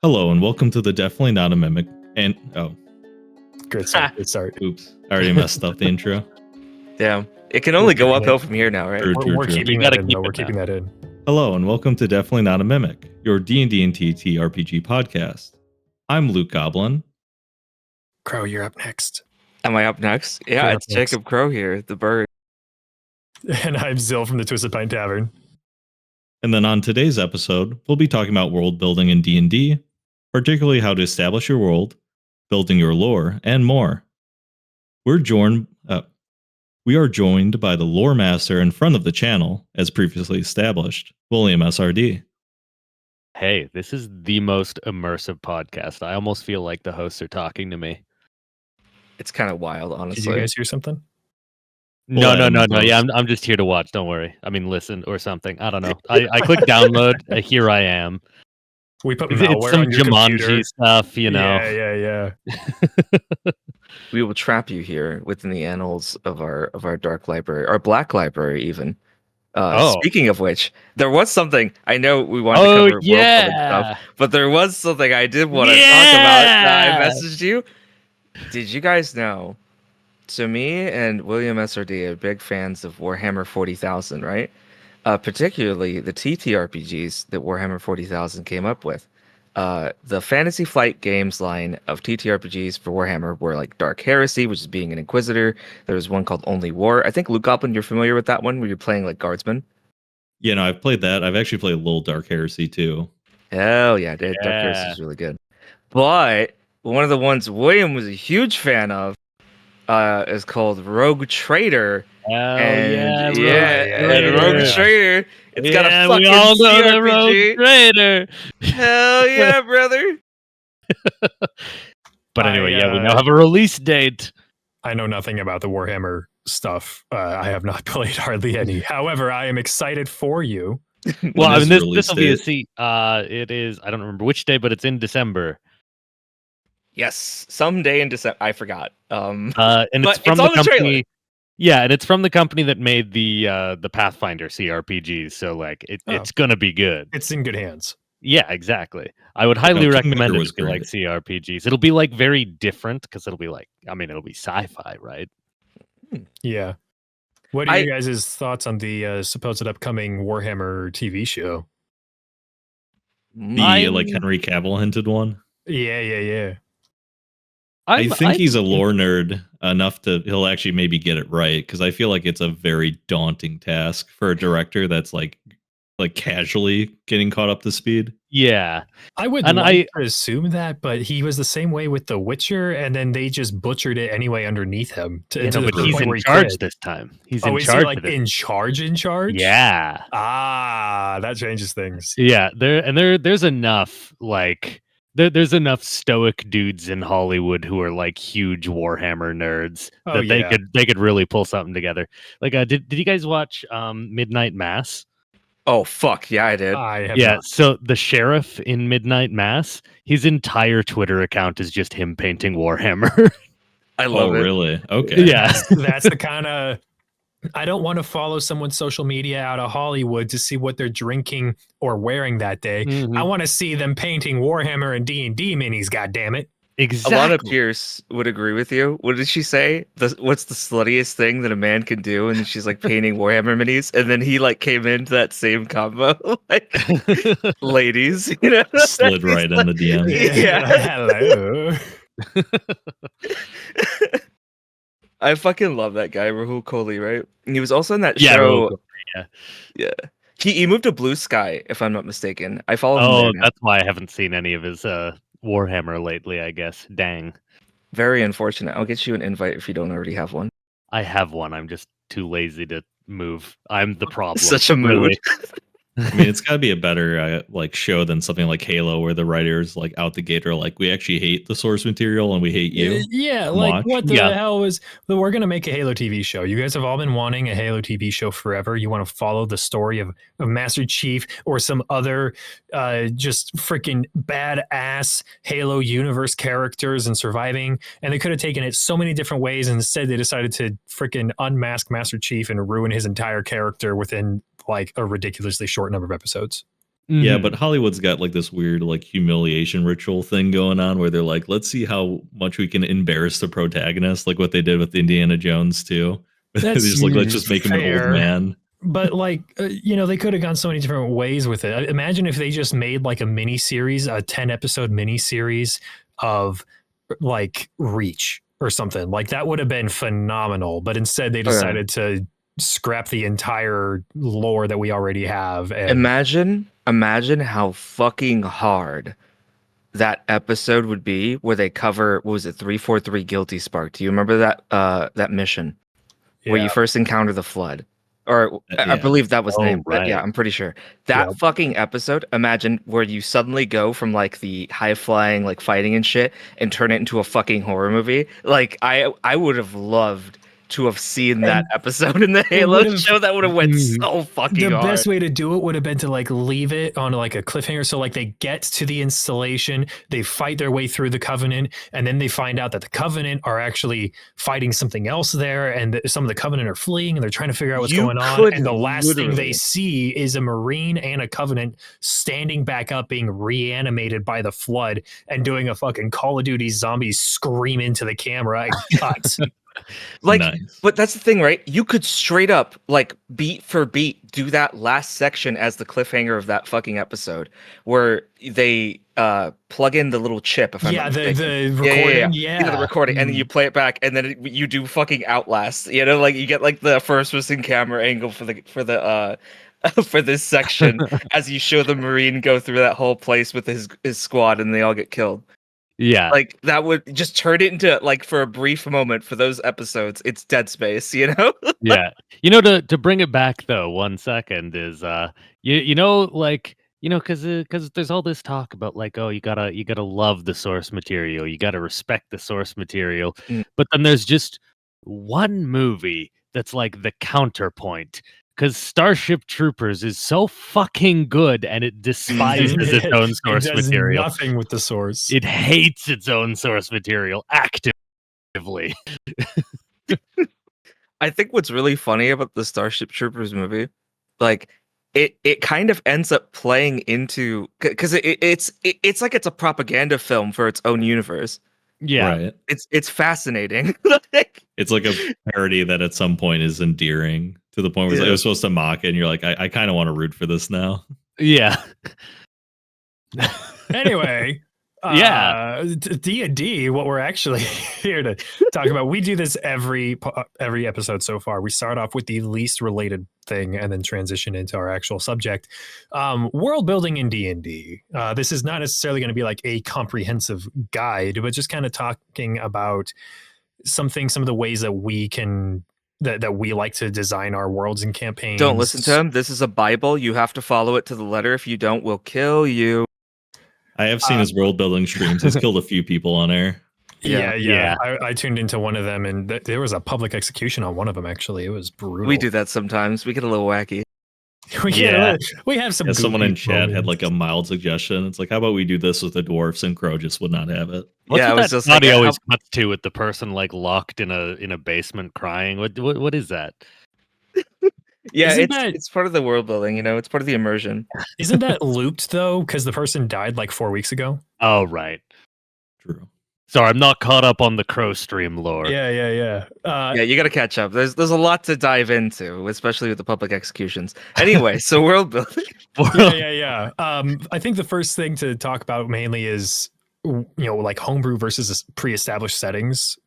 Hello and welcome to the Definitely Not a Mimic and Good start. Good start. oops, I already messed up the intro. Damn. It can only go uphill from here now, right? We're keeping that in, though. We're keeping that in. Hello and welcome to Definitely Not a Mimic, your D&D and TTRPG podcast. I'm Luke Goblin. Crow, you're up next. Am I up next? Yeah, You're it's up next. Jacob Crowe here, the bird. And I'm Zill from the Twisted Pint Tavern. And then on today's episode, we'll be talking about world building in D&D, particularly how to establish your world, building your lore, and more. We are joined by the lore master in front of the channel, as previously established, WilliamSRD. Hey, this is the most immersive podcast. I almost feel like the hosts are talking to me. It's kind of wild, Did honestly. you guys hear something? No. Well, Yeah, I'm just here to watch. Don't worry. I mean, listen or something. I don't know. I click download. Here I am. We put It's malware some on your Jumanji computer. stuff, you know. Yeah. We will trap you here within the annals of our dark library, our black library, even. Speaking of which, there was something I know we wanted to cover world building stuff, but there was something I did want to talk about. I messaged you. Did you guys know? So me and WilliamSRD are big fans of Warhammer 40,000, right? Particularly the TTRPGs that Warhammer 40,000 came up with. The Fantasy Flight Games line of TTRPGs for Warhammer were like Dark Heresy, which is being an Inquisitor. There was one called Only War. I think, Luke Goblin, you're familiar with that one where you're playing like Guardsmen? Yeah, no, I've played that. I've actually played a little Dark Heresy too. Hell yeah, dude. Dark Heresy is really good. But one of the ones William was a huge fan of is called Rogue Trader. And Rogue Trader. It's got a fucking we all know the CRPG. Rogue Trader. Hell yeah, brother. But anyway, we now have a release date. I know nothing about the Warhammer stuff. I have not played hardly any. However, I am excited for you. Well, I mean, this release will be a date? it is, I don't remember which day, but it's in December. Yes, someday in December. I forgot. And but it's from it's the on the company. trailer. Yeah, and it's from the company that made the Pathfinder CRPGs. So like, it's gonna be good. It's in good hands. Yeah, exactly. I would highly recommend it was if you like great. CRPGs. It'll be like very different because it'll be like, I mean, it'll be sci-fi, right? Yeah. What are you guys' thoughts on the supposed upcoming Warhammer TV show? The like Henry Cavill hinted one. Yeah. I think he's a lore nerd enough to he'll actually maybe get it right, because I feel like it's a very daunting task for a director that's like casually getting caught up to speed. Yeah, I would like to assume that, but he was the same way with The Witcher, and then they just butchered it anyway underneath him. but he's in charge this time. He's in charge. In charge? Yeah. That changes things. Yeah, there's enough like. There's enough stoic dudes in Hollywood who are like huge Warhammer nerds that they could really pull something together. Like, did you guys watch Midnight Mass? Oh fuck yeah, I did. I have Yeah, not. so the sheriff in Midnight Mass, his entire Twitter account is just him painting Warhammer. I love it. Really? Okay. Yeah, That's the kind of. I don't want to follow someone's social media out of Hollywood to see what they're drinking or wearing that day. Mhm. I want to see them painting Warhammer and D&D minis. God damn it! exactly. Alana Pierce would agree with you. What did she say? What's the sluttiest thing that a man can do? And then she's like painting Warhammer minis, and then he like came into that same combo, like ladies, you know, Slid right in the DM. Yeah. Hello. I fucking love that guy, Rahul Kohli, right? And he was also in that Yeah, show. yeah. He moved to Blue Sky, if I'm not mistaken. I follow him. Oh, there now. that's why I haven't seen any of his Warhammer lately, I guess. Dang. Very unfortunate. I'll get you an invite if you don't already have one. I have one. I'm just too lazy to move. I'm the problem. Such a mood. really. I mean, it's got to be a better like show than something like Halo, where the writers like out the gate are like, we actually hate the source material and we hate you. Yeah, Come like watch. what the hell is? We're gonna make a Halo TV show. You guys have all been wanting a Halo TV show forever. You want to follow the story of Master Chief or some other just freaking badass Halo universe characters and surviving. And they could have taken it so many different ways, and instead they decided to freaking unmask Master Chief and ruin his entire character within like a ridiculously short number of episodes. Yeah, but Hollywood's got like this weird like humiliation ritual thing going on where they're like, let's see how much we can embarrass the protagonist, like what they did with Indiana Jones too. They're That's just like, let's just make him an old fair. man. But like, they could have gone so many different ways with it. Imagine if they just made like a mini series, a 10-episode mini series of like Reach or something. Like that would have been phenomenal. But instead, they decided to scrap the entire lore that we already have. And imagine how fucking hard that episode would be where they cover, what was it, 343 Guilty Spark. Do you remember that mission where you first encounter the flood? Or I believe that was named, but yeah, I'm pretty sure. That fucking episode, imagine where you suddenly go from like the high flying, like fighting and shit and turn it into a fucking horror movie. Like I would have loved to have seen that episode in the Halo show. That would have went so fucking hard. The best way to do it would have been to like leave it on like a cliffhanger. So like they get to the installation, they fight their way through the Covenant, and then they find out that the Covenant are actually fighting something else there, and some of the Covenant are fleeing, and they're trying to figure out what's going on. And the last thing they see is a Marine and a Covenant standing back up, being reanimated by the flood, and doing a fucking Call of Duty zombies scream into the camera and cut. Like, but that's the thing, right? You could straight up, like, beat for beat, do that last section as the cliffhanger of that fucking episode, where they plug in the little chip. If I'm not mistaken. The recording, the recording, and then you play it back, and then you do fucking Outlast. You know, like you get like the first-person camera angle for this section as you show the Marine go through that whole place with his squad, and they all get killed. Yeah, like that would just turn it into like for a brief moment for those episodes. It's Dead Space, you know. Yeah, to bring it back though, 1 second is because there's all this talk about like, oh, you gotta love the source material, you gotta respect the source material, but then there's just one movie that's like the counterpoint. Because Starship Troopers is so fucking good, and it despises its own source material. Nothing with the source. It hates its own source material actively. I think what's really funny about the Starship Troopers movie, like it kind of ends up playing into, because it's like it's a propaganda film for its own universe. Yeah, right. It's fascinating. It's like a parody that at some point is endearing to the point where it was supposed to mock it, and you're like, I kind of want to root for this now. Yeah. Anyway, D&D, what we're actually here to talk about. We do this every episode so far. We start off with the least related thing and then transition into our actual subject. World building in D&D. This is not necessarily going to be like a comprehensive guide, but just kind of talking about some of the ways that we can that we like to design our worlds and campaigns. Don't listen to him. This is a Bible. You have to follow it to the letter. If you don't, we'll kill you. I have seen his world building streams. He's killed a few people on air. Yeah. I tuned into one of them, and there was a public execution on one of them. Actually, it was brutal. We do that sometimes. We get a little wacky. We have some. Someone in chat had like a mild suggestion. It's like, how about we do this with the dwarfs, and Crow just would not have it. I was just like, always cuts to with the person like locked in a basement crying. What is that? Yeah, it's part of the world building, it's part of the immersion. Isn't that looped though? Because the person died like 4 weeks ago. Oh, right. True. Sorry, I'm not caught up on the Crow stream lore. Yeah. You got to catch up. There's a lot to dive into, especially with the public executions. Anyway, so world building. Yeah. I think the first thing to talk about mainly is like homebrew versus pre-established settings,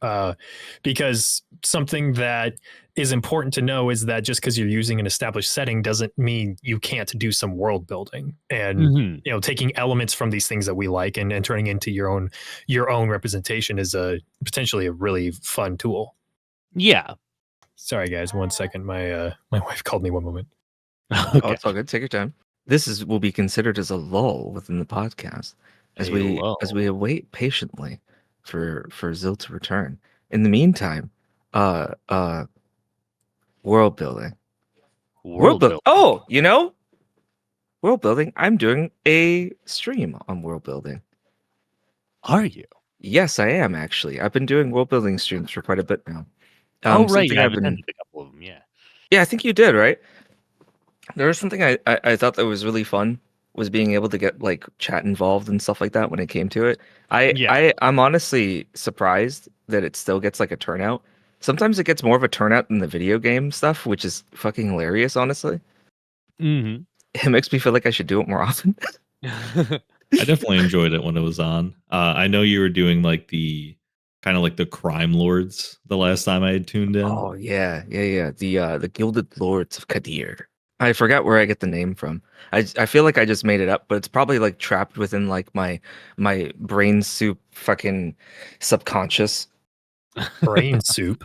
because something that is important to know is that just because you're using an established setting doesn't mean you can't do some world building and taking elements from these things that we like and turning into your own representation is potentially a really fun tool. Yeah. Sorry guys, 1 second. My wife called me. 1 moment. Okay. Oh, it's all good. Take your time. This will be considered as a lull within the podcast as we await patiently for Zil to return. In the meantime, world building. World building. Oh, world building. I'm doing a stream on world building. Are you? Yes, I am actually. I've been doing world building streams for quite a bit now. Right. I've attended a couple of them. Yeah. Yeah, I think you did, right? There was something I thought that was really fun was being able to get like chat involved and stuff like that when it came to it. I'm honestly surprised that it still gets like a turnout. Sometimes it gets more of a turnout than the video game stuff, which is fucking hilarious, honestly. Mm-hmm. It makes me feel like I should do it more often. I definitely enjoyed it when it was on. I know you were doing like the kind of like the crime lords the last time I had tuned in. Oh yeah. The Gilded Lords of Kadir. I forgot where I get the name from. I feel like I just made it up, but it's probably like trapped within like my brain soup fucking subconscious. Brain soup.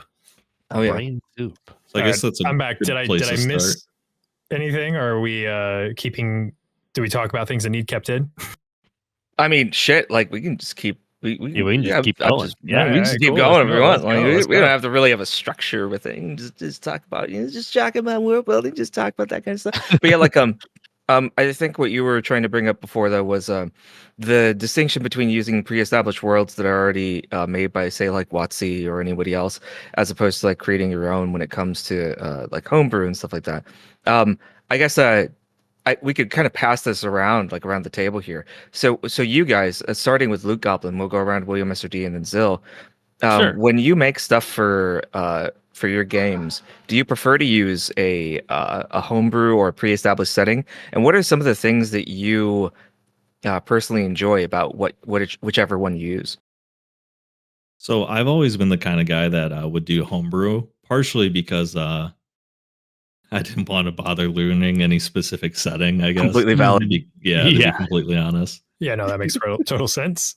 Oh yeah. Brain soup. So I guess that's a I'm back. good Did I place to miss start. anything, or are we keeping? Do we talk about things that need kept in? I mean, shit. Like we can just keep. We can just keep going. We can just keep cool. going if we want. Like we don't go. have to really have a structure with it. Just talk about just talk about world building. Just talk about that kind of stuff. But yeah, like I think what you were trying to bring up before though was the distinction between using pre-established worlds that are already made by say like WotC or anybody else, as opposed to like creating your own when it comes to like homebrew and stuff like that. I guess we could kind of pass this around, like around the table here. So you guys, starting with Luke Goblin, we'll go around WilliamSRD and then Zill. Sure. When you make stuff for your games, do you prefer to use a homebrew or a pre-established setting? And what are some of the things that you personally enjoy about whichever one you use? So I've always been the kind of guy that would do homebrew, partially because I didn't want to bother learning any specific setting, I guess. Completely valid. To be completely honest. Yeah, no, that makes total sense.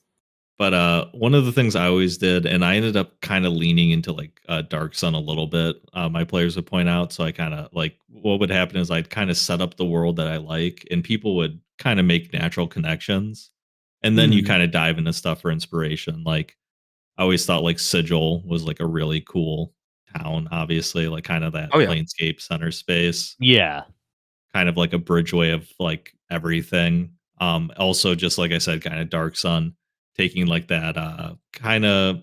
But one of the things I always did, and I ended up kind of leaning into like Dark Sun a little bit, my players would point out. So I kind of like what would happen is I'd kind of set up the world that I like, and people would kind of make natural connections. And then you kind of dive into stuff for inspiration. Like I always thought like Sigil was like a really cool town, obviously, like kind of that Planescape center space. Yeah. Kind of like a bridgeway of like everything. Also just like I said, kind of Dark Sun, taking like that kind of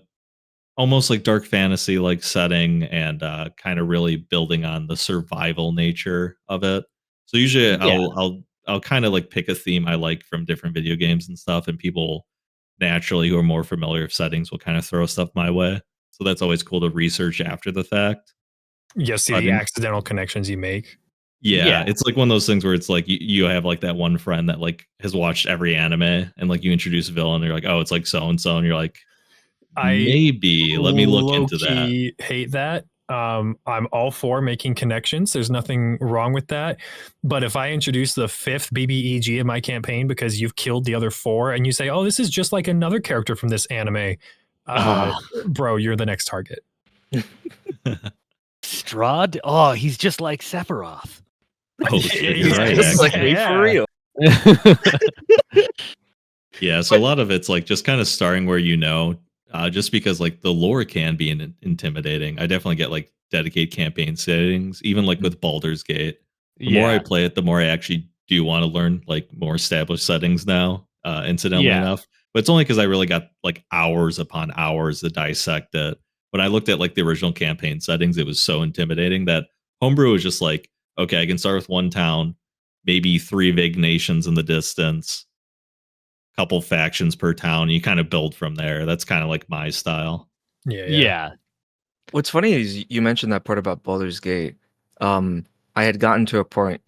almost like dark fantasy like setting and kind of really building on the survival nature of it. So usually I'll kind of like pick a theme I like from different video games and stuff, and people naturally who are more familiar with settings will kind of throw stuff my way. So that's always cool to research after the fact. Yeah, see the accidental connections you make. Yeah, it's like one of those things where it's like you have like that one friend that like has watched every anime, and like you introduce a villain, and you're like, oh, it's like so and so, and you're like, maybe let me look into that. Hate that. I'm all for making connections. There's nothing wrong with that. But if I introduce the 5th BBEG in my campaign because you've killed the other 4, and you say, oh, this is just like another character from this anime, bro, you're the next target. Strahd? Oh, he's just like Sephiroth. Oh, shit, you're right. Just like me for real. Yeah, so a lot of it's like just kind of starting where just because like the lore can be intimidating. I definitely get like dedicated campaign settings, even like with Baldur's Gate. The more I play it, the more I actually do want to learn like more established settings now, incidentally enough. But it's only because I really got like hours upon hours to dissect it. When I looked at like the original campaign settings, it was so intimidating that homebrew was just like, okay, I can start with one town, maybe 3 vague nations in the distance, couple factions per town. You kind of build from there. That's kind of like my style. Yeah. What's funny is you mentioned that part about Baldur's Gate. I had gotten to a point.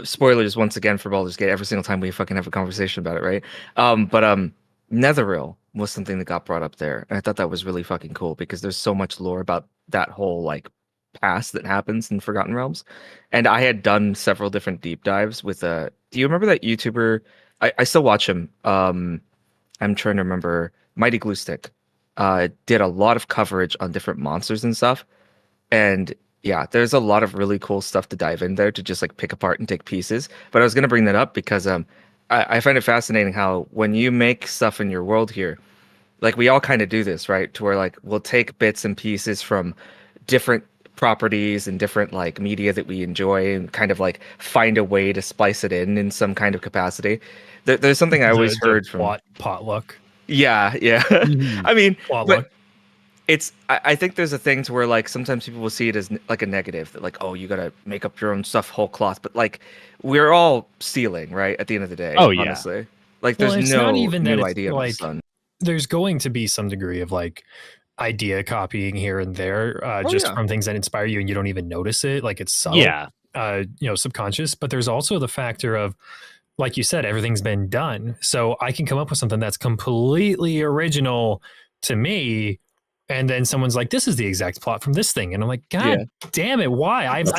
Spoilers once again for Baldur's Gate. Every single time we fucking have a conversation about it, right? But Netheril was something that got brought up there, and I thought that was really fucking cool because there's so much lore about that whole like past that happens in Forgotten Realms. And I had done several different deep dives with do you remember that YouTuber? I still watch him. I'm trying to remember. Mighty Glue Stick did a lot of coverage on different monsters and stuff. And yeah, there's a lot of really cool stuff to dive in there to just like pick apart and take pieces. But I was gonna bring that up because I find it fascinating how when you make stuff in your world here, like we all kind of do this, right? To where like we'll take bits and pieces from different properties and different like media that we enjoy and kind of like find a way to splice it in some kind of capacity. There's something I always heard from potluck. Yeah. Mm-hmm. I mean, I think there's a thing to where like sometimes people will see it as like a negative, that like, oh, you gotta make up your own stuff whole cloth, but like we're all stealing, right, at the end of the day. Oh, yeah. Honestly, like there's it's no not even that new it's idea under the like sun. there's going to be some degree of like idea copying here and there, just from things that inspire you and you don't even notice it, like it's subtle, Yeah. Subconscious. But there's also the factor of, like you said, everything's been done, so I can come up with something that's completely original to me, and then someone's like, this is the exact plot from this thing, and I'm like, God damn it, why? This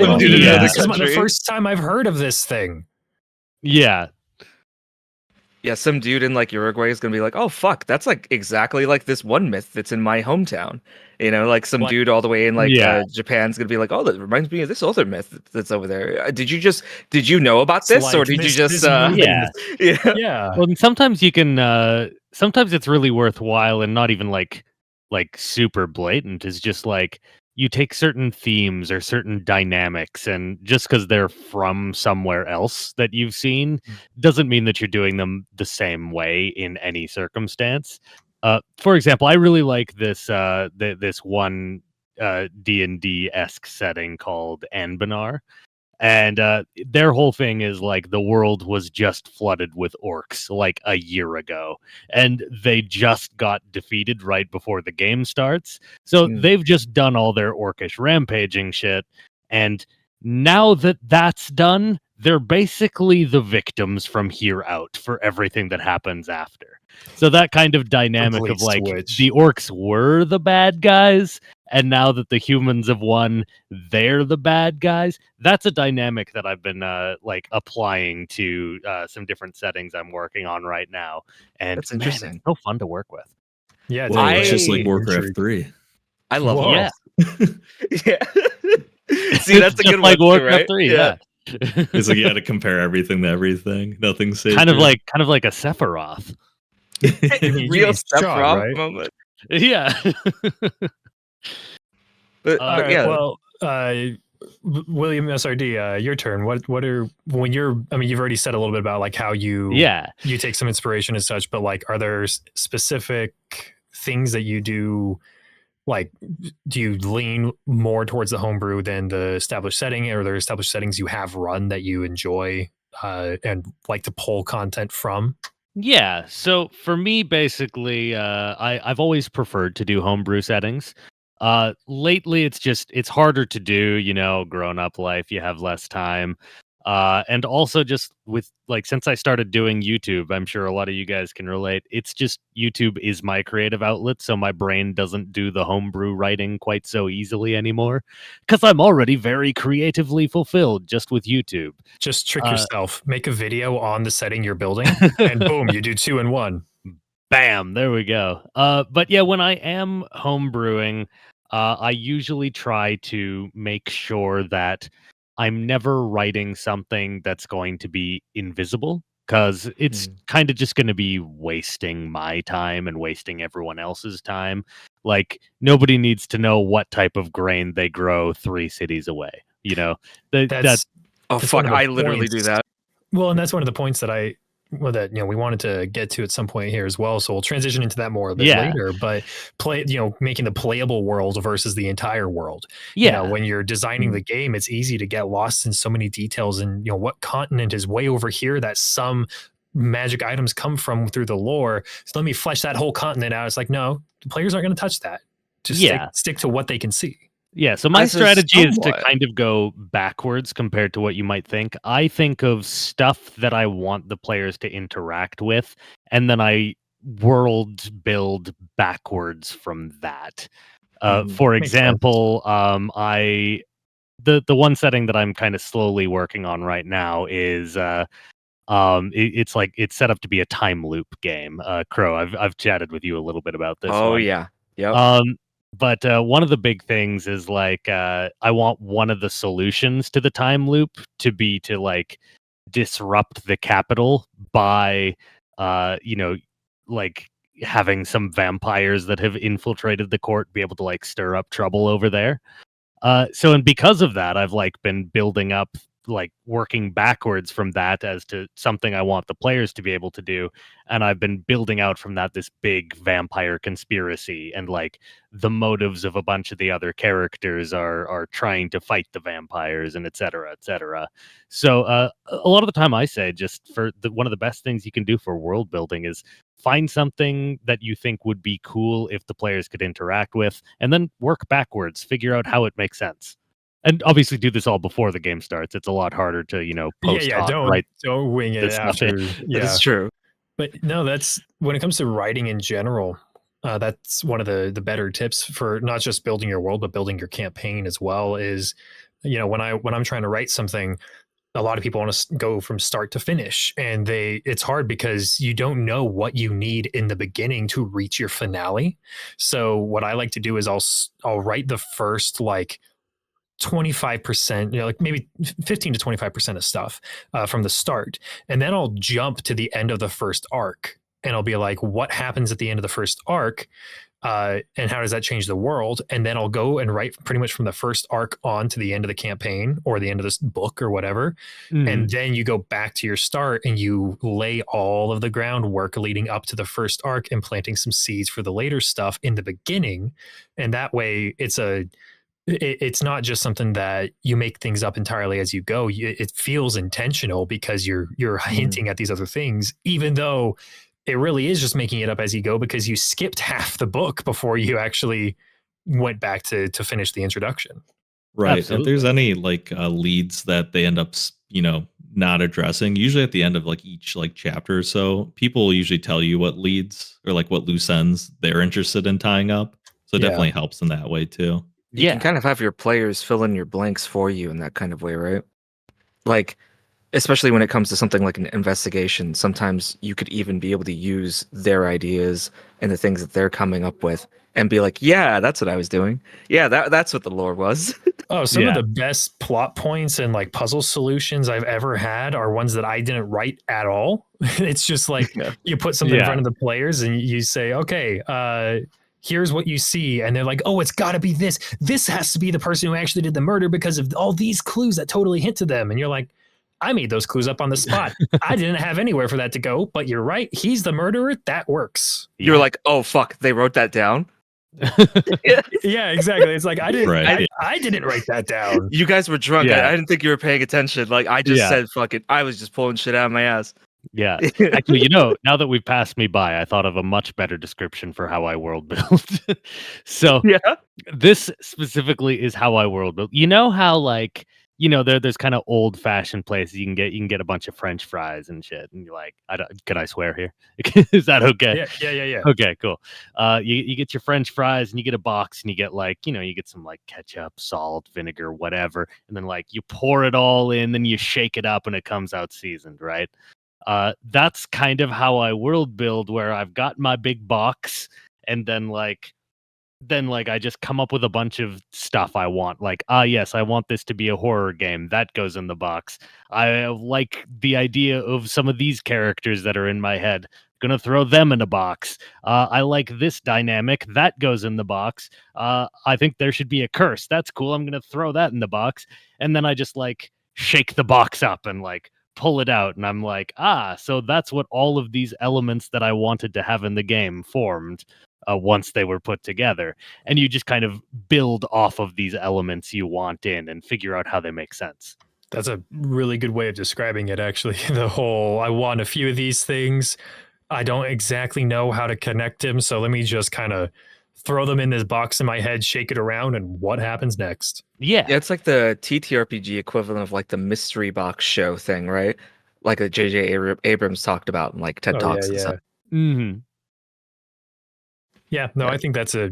is the first time I've heard of this thing. Yeah. Yeah, some dude in like Uruguay is gonna be like, "Oh fuck, that's like exactly like this one myth that's in my hometown." You know, like some dude all the way in like Japan's gonna be like, "Oh, that reminds me of this other myth that's over there." Did you know about this, or did you just yeah? Well, sometimes you can. Sometimes it's really worthwhile and not even like super blatant. Is just like you take certain themes or certain dynamics, and just because they're from somewhere else that you've seen doesn't mean that you're doing them the same way in any circumstance. For example, I really like this this one D&D-esque setting called Anbanar. And their whole thing is like the world was just flooded with orcs like a year ago, and they just got defeated right before the game starts. So they've just done all their orcish rampaging shit, and now that that's done, they're basically the victims from here out for everything that happens after. So that kind of dynamic of like the orcs were the bad guys, and now that the humans have won, they're the bad guys. That's a dynamic that I've been like applying to some different settings I'm working on right now, and that's interesting. Man, it's so fun to work with. Yeah, it's just like Warcraft 3. I love it. Yeah. See, that's a good like one, Warcraft right? 3. Yeah. It's like you had to compare everything to everything. Nothing's safe. Kind of like a Sephiroth. Real Sephiroth right? Moment. Yeah. but yeah. Well, WilliamSRD, your turn. What are when you're? I mean, you've already said a little bit about like how you take some inspiration and such, but like, are there specific things that you do? Like, do you lean more towards the homebrew than the established setting, or are there established settings you have run that you enjoy and like to pull content from? Yeah, so for me, basically, I've always preferred to do homebrew settings. Lately, it's harder to do. You know, grown up life, you have less time, and also just with like since I started doing YouTube, I'm sure a lot of you guys can relate. It's just YouTube is my creative outlet, so my brain doesn't do the homebrew writing quite so easily anymore because I'm already very creatively fulfilled just with YouTube. Just trick yourself. Make a video on the setting you're building, and boom, you do 2 in 1. Bam, there we go. But yeah, when I am homebrewing, I usually try to make sure that I'm never writing something that's going to be invisible, because it's kind of just going to be wasting my time and wasting everyone else's time. Like, nobody needs to know what type of grain they grow 3 cities away. You know, that's I literally do that. Well, and that's one of the points that we wanted to get to at some point here as well. So we'll transition into that more a bit later. But making the playable world versus the entire world. Yeah, when you're designing the game, it's easy to get lost in so many details. And what continent is way over here that some magic items come from through the lore. So let me flesh that whole continent out. It's like, no, the players aren't going to touch that. Just stick to what they can see. Yeah, so my strategy is to kind of go backwards compared to what you might think. I think of stuff that I want the players to interact with, and then I world build backwards from that. For example, the one setting that I'm kind of slowly working on right now is it's set up to be a time loop game. Crow, I've chatted with you a little bit about this. Oh one. Yeah. But one of the big things is like I want one of the solutions to the time loop to be to like disrupt the capital by like having some vampires that have infiltrated the court be able to like stir up trouble over there. And because of that, I've like been building up like working backwards from that as to something I want the players to be able to do. And I've been building out from that this big vampire conspiracy, and like the motives of a bunch of the other characters are trying to fight the vampires, and et cetera, et cetera. So a lot of the time I say, just for one of the best things you can do for world building is find something that you think would be cool if the players could interact with, and then work backwards, figure out how it makes sense. And obviously do this all before the game starts. It's a lot harder to, post hoc, right? Don't wing it after. Yeah, that's true. But no, that's when it comes to writing in general. That's one of the better tips for not just building your world, but building your campaign as well. Is when I'm trying to write something, a lot of people want to go from start to finish, and it's hard because you don't know what you need in the beginning to reach your finale. So what I like to do is I'll write the first like 25%, like maybe 15 to 25% of stuff from the start. And then I'll jump to the end of the first arc, and I'll be like, what happens at the end of the first arc? And how does that change the world? And then I'll go and write pretty much from the first arc on to the end of the campaign or the end of this book or whatever. And then you go back to your start and you lay all of the groundwork leading up to the first arc and planting some seeds for the later stuff in the beginning. And that way it's not just something that you make things up entirely as you go. It feels intentional because you're hinting at these other things, even though it really is just making it up as you go, because you skipped half the book before you actually went back to finish the introduction. Right. Absolutely. If there's any like leads that they end up, not addressing, usually at the end of like each like chapter or so, people will usually tell you what leads or like what loose ends they're interested in tying up. So it definitely helps in that way too. You can kind of have your players fill in your blanks for you in that kind of way, right? Like, especially when it comes to something like an investigation, sometimes you could even be able to use their ideas and the things that they're coming up with and be like, yeah, that's what I was doing. Yeah, that's what the lore was. Oh, some of the best plot points and like puzzle solutions I've ever had are ones that I didn't write at all. It's just like you put something in front of the players and you say, okay, here's what you see. And they're like, oh, it's got to be this. This has to be the person who actually did the murder because of all these clues that totally hint to them. And you're like, I made those clues up on the spot. I didn't have anywhere for that to go, but you're right. He's the murderer. That works. You're like, oh, fuck. They wrote that down. Yeah, exactly. It's like, I didn't write that down. You guys were drunk. I didn't think you were paying attention. Like, I just said, fuck it. I was just pulling shit out of my ass. Yeah. Actually, now that we've passed me by, I thought of a much better description for how I world build. So this specifically is how I world build. You know how like, there's kind of old fashioned places you can get a bunch of French fries and shit, and you're like, can I swear here? Is that okay? Yeah. Okay, cool. You get your French fries and you get a box and you get like, you get some like ketchup, salt, vinegar, whatever, and then like you pour it all in, then you shake it up and it comes out seasoned, right? That's kind of how I world build, where I've got my big box and then I just come up with a bunch of stuff I want. Like, yes, I want this to be a horror game. That goes in the box. I like the idea of some of these characters that are in my head. Gonna throw them in a box. I like this dynamic. That goes in the box. I think there should be a curse. That's cool. I'm gonna throw that in the box. And then I just like shake the box up and like pull it out. And I'm like, so that's what all of these elements that I wanted to have in the game formed. Once they were put together, and you just kind of build off of these elements you want in and figure out how they make sense. That's a really good way of describing it, actually. The whole, I want a few of these things. I don't exactly know how to connect them, so let me just kind of throw them in this box in my head, shake it around, and what happens next? Yeah, it's like the TTRPG equivalent of like the mystery box show thing, right? Like a J.J. Abrams talked about in like TED Talks and stuff. Mm-hmm. Yeah, no, I think that's a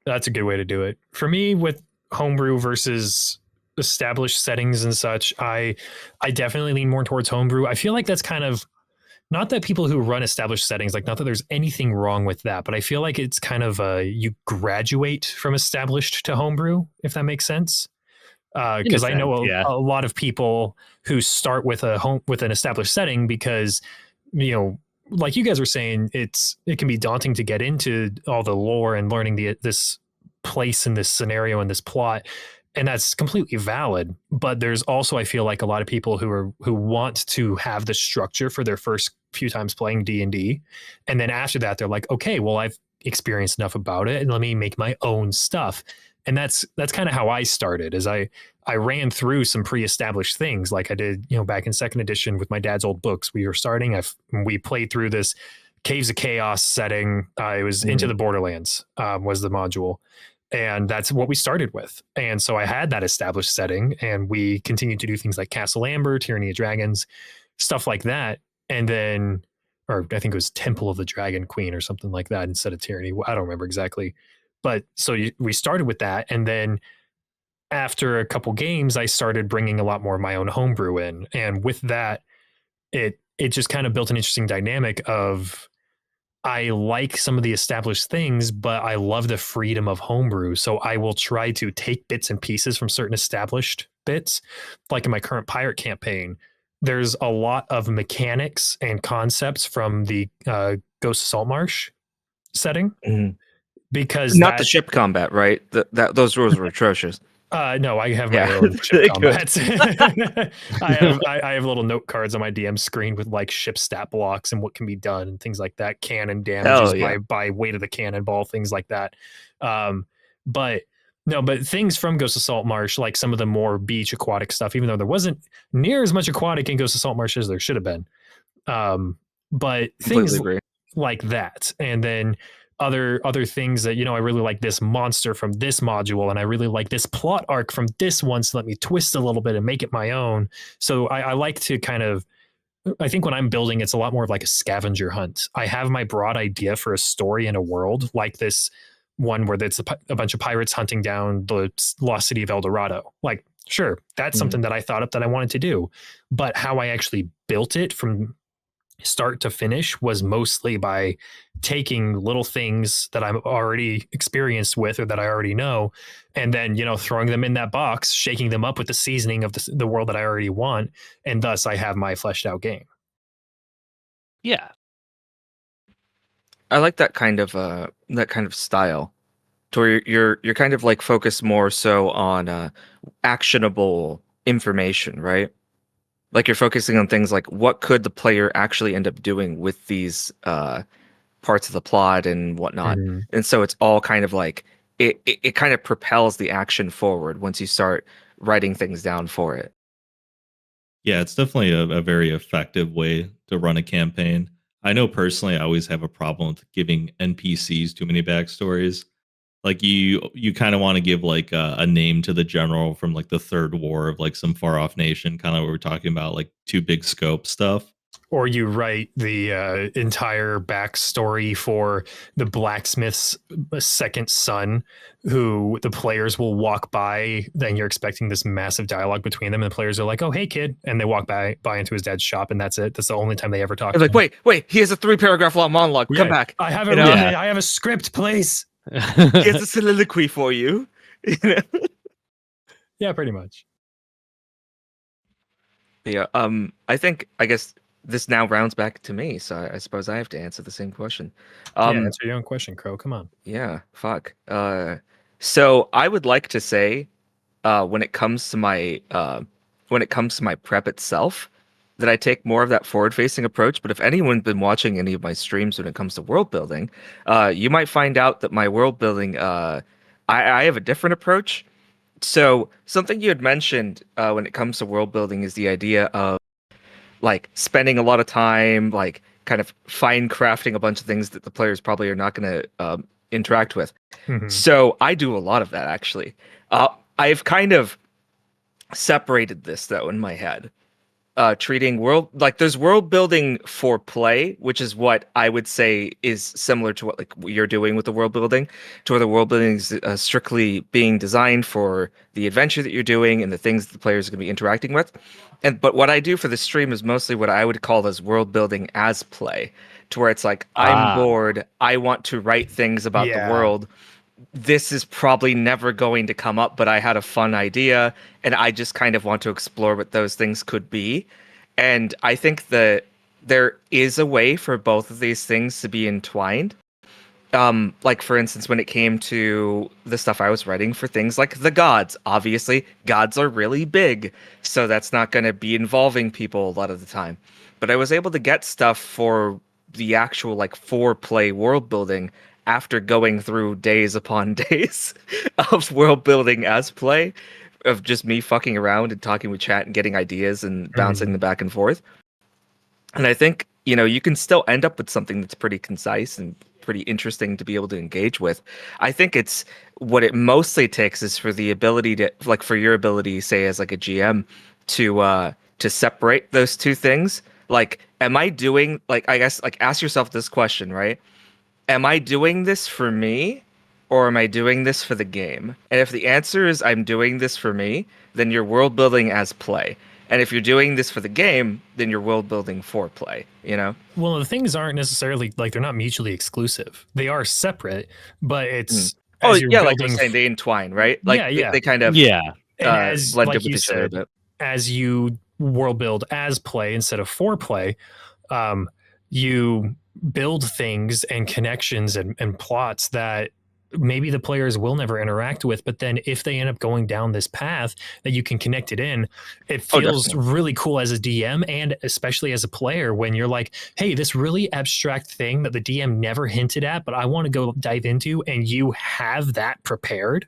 good way to do it. For me, with homebrew versus established settings and such, I definitely lean more towards homebrew. I feel like that's kind of, not that people who run established settings, like not that there's anything wrong with that, but I feel like it's kind of you graduate from established to homebrew, if that makes sense. Because I know a lot of people who start with an established setting because, like you guys were saying, it can be daunting to get into all the lore and learning this place and this scenario and this plot. and that's completely valid. But there's also, I feel like, a lot of people who want to have the structure for their first few times playing D&D, and then after that they're like, okay, well, I've experienced enough about it, and let me make my own stuff. And that's kind of how I started. Is I ran through some pre-established things, like I did, back in second edition with my dad's old books. We were starting. We played through this Caves of Chaos setting. It was Into the Borderlands was the module, and that's what we started with. And so I had that established setting, and we continued to do things like Castle Amber, Tyranny of Dragons, stuff like that. And then, or I think it was Temple of the Dragon Queen or something like that instead of Tyranny. I don't remember exactly. But so we started with that. And then after a couple games, I started bringing a lot more of my own homebrew in. And with that, it just kind of built an interesting dynamic of, I like some of the established things, but I love the freedom of homebrew. So I will try to take bits and pieces from certain established bits. Like in my current pirate campaign, there's a lot of mechanics and concepts from the Ghost of Saltmarsh setting. Because not the ship combat, right? Those rules were atrocious. No, I have my own ship combats. I have little note cards on my DM screen with like ship stat blocks and what can be done and things like that. Cannon damages by weight of the cannonball, things like that. But things from Ghost of Saltmarsh, like some of the more beach aquatic stuff, even though there wasn't near as much aquatic in Ghost of Saltmarsh as there should have been. But things like that, and then other things that, I really like this monster from this module, and I really like this plot arc from this one, so let me twist a little bit and make it my own. So I like to kind of, I think when I'm building, it's a lot more of like a scavenger hunt. I have my broad idea for a story and a world, like this one where it's a bunch of pirates hunting down the lost city of El Dorado. Like, sure, that's something that I thought up that I wanted to do, but how I actually built it from start to finish was mostly by taking little things that I'm already experienced with or that I already know, and then, throwing them in that box, shaking them up with the seasoning of the world that I already want. And thus I have my fleshed out game. Yeah. I like that kind of style, to where you're kind of like focused more so on actionable information, right? Like you're focusing on things like what could the player actually end up doing with these parts of the plot and whatnot. And so it's all kind of like it kind of propels the action forward once you start writing things down for it. Yeah, it's definitely a very effective way to run a campaign. I know personally, I always have a problem with giving NPCs too many backstories. Like you kind of want to give like a name to the general from like the Third War of like some far off nation, kind of what we're talking about, like too big scope stuff. Or you write the entire backstory for the blacksmith's second son, who the players will walk by. Then you're expecting this massive dialogue between them, and the players are like, "Oh, hey, kid," and they walk by into his dad's shop, and that's it. That's the only time they ever talk. Like, wait, he has a 3-paragraph long monologue. Come back. I have it. I have a script, please. He has a soliloquy for you. Yeah, pretty much. Yeah. I guess this now rounds back to me, so I suppose I have to answer the same question. Answer your own question, Crow. Come on. Yeah. Fuck. So I would like to say, when it comes to my prep itself, that I take more of that forward-facing approach. But if anyone's been watching any of my streams when it comes to world building, you might find out that my world building, I have a different approach. So something you had mentioned when it comes to world building is the idea of like spending a lot of time, like kind of fine crafting a bunch of things that the players probably are not going to interact with. So I do a lot of that, actually. I've kind of separated this though in my head. Treating there's world building for play, which is what I would say is similar to what you're doing with the world building, to where the world building is strictly being designed for the adventure that you're doing and the things that the players are going to be interacting with. But what I do for the stream is mostly what I would call as world building as play, to where it's like, I'm bored, I want to write things about the world. This is probably never going to come up, but I had a fun idea and I just kind of want to explore what those things could be. And I think that there is a way for both of these things to be entwined. like for instance, when it came to the stuff I was writing for things like the gods, obviously gods are really big, so that's not going to be involving people a lot of the time. But I was able to get stuff for the actual like 4-play world building after going through days upon days of world building as play, of just me fucking around and talking with chat and getting ideas and bouncing them back and forth. And I think, you can still end up with something that's pretty concise and pretty interesting to be able to engage with. I think it's what it mostly takes is for the ability to, like, for your ability, say, as like a GM, to separate those two things. Like, am I doing, like, I guess, like, ask yourself this question, right? Am I doing this for me, or am I doing this for the game? And if the answer is I'm doing this for me, then you're world building as play. And if you're doing this for the game, then you're world building for play, Well, the things aren't necessarily, like, they're not mutually exclusive. They are separate, but it's... like you're saying, they entwine, right? Like, yeah. They kind of as, blend like with each other a bit. As you world build as play instead of for play, you build things and connections and plots that maybe the players will never interact with, but then if they end up going down this path that you can connect it in, it feels really cool as a DM and especially as a player when you're like, hey, this really abstract thing that the DM never hinted at, but I want to go dive into, and you have that prepared.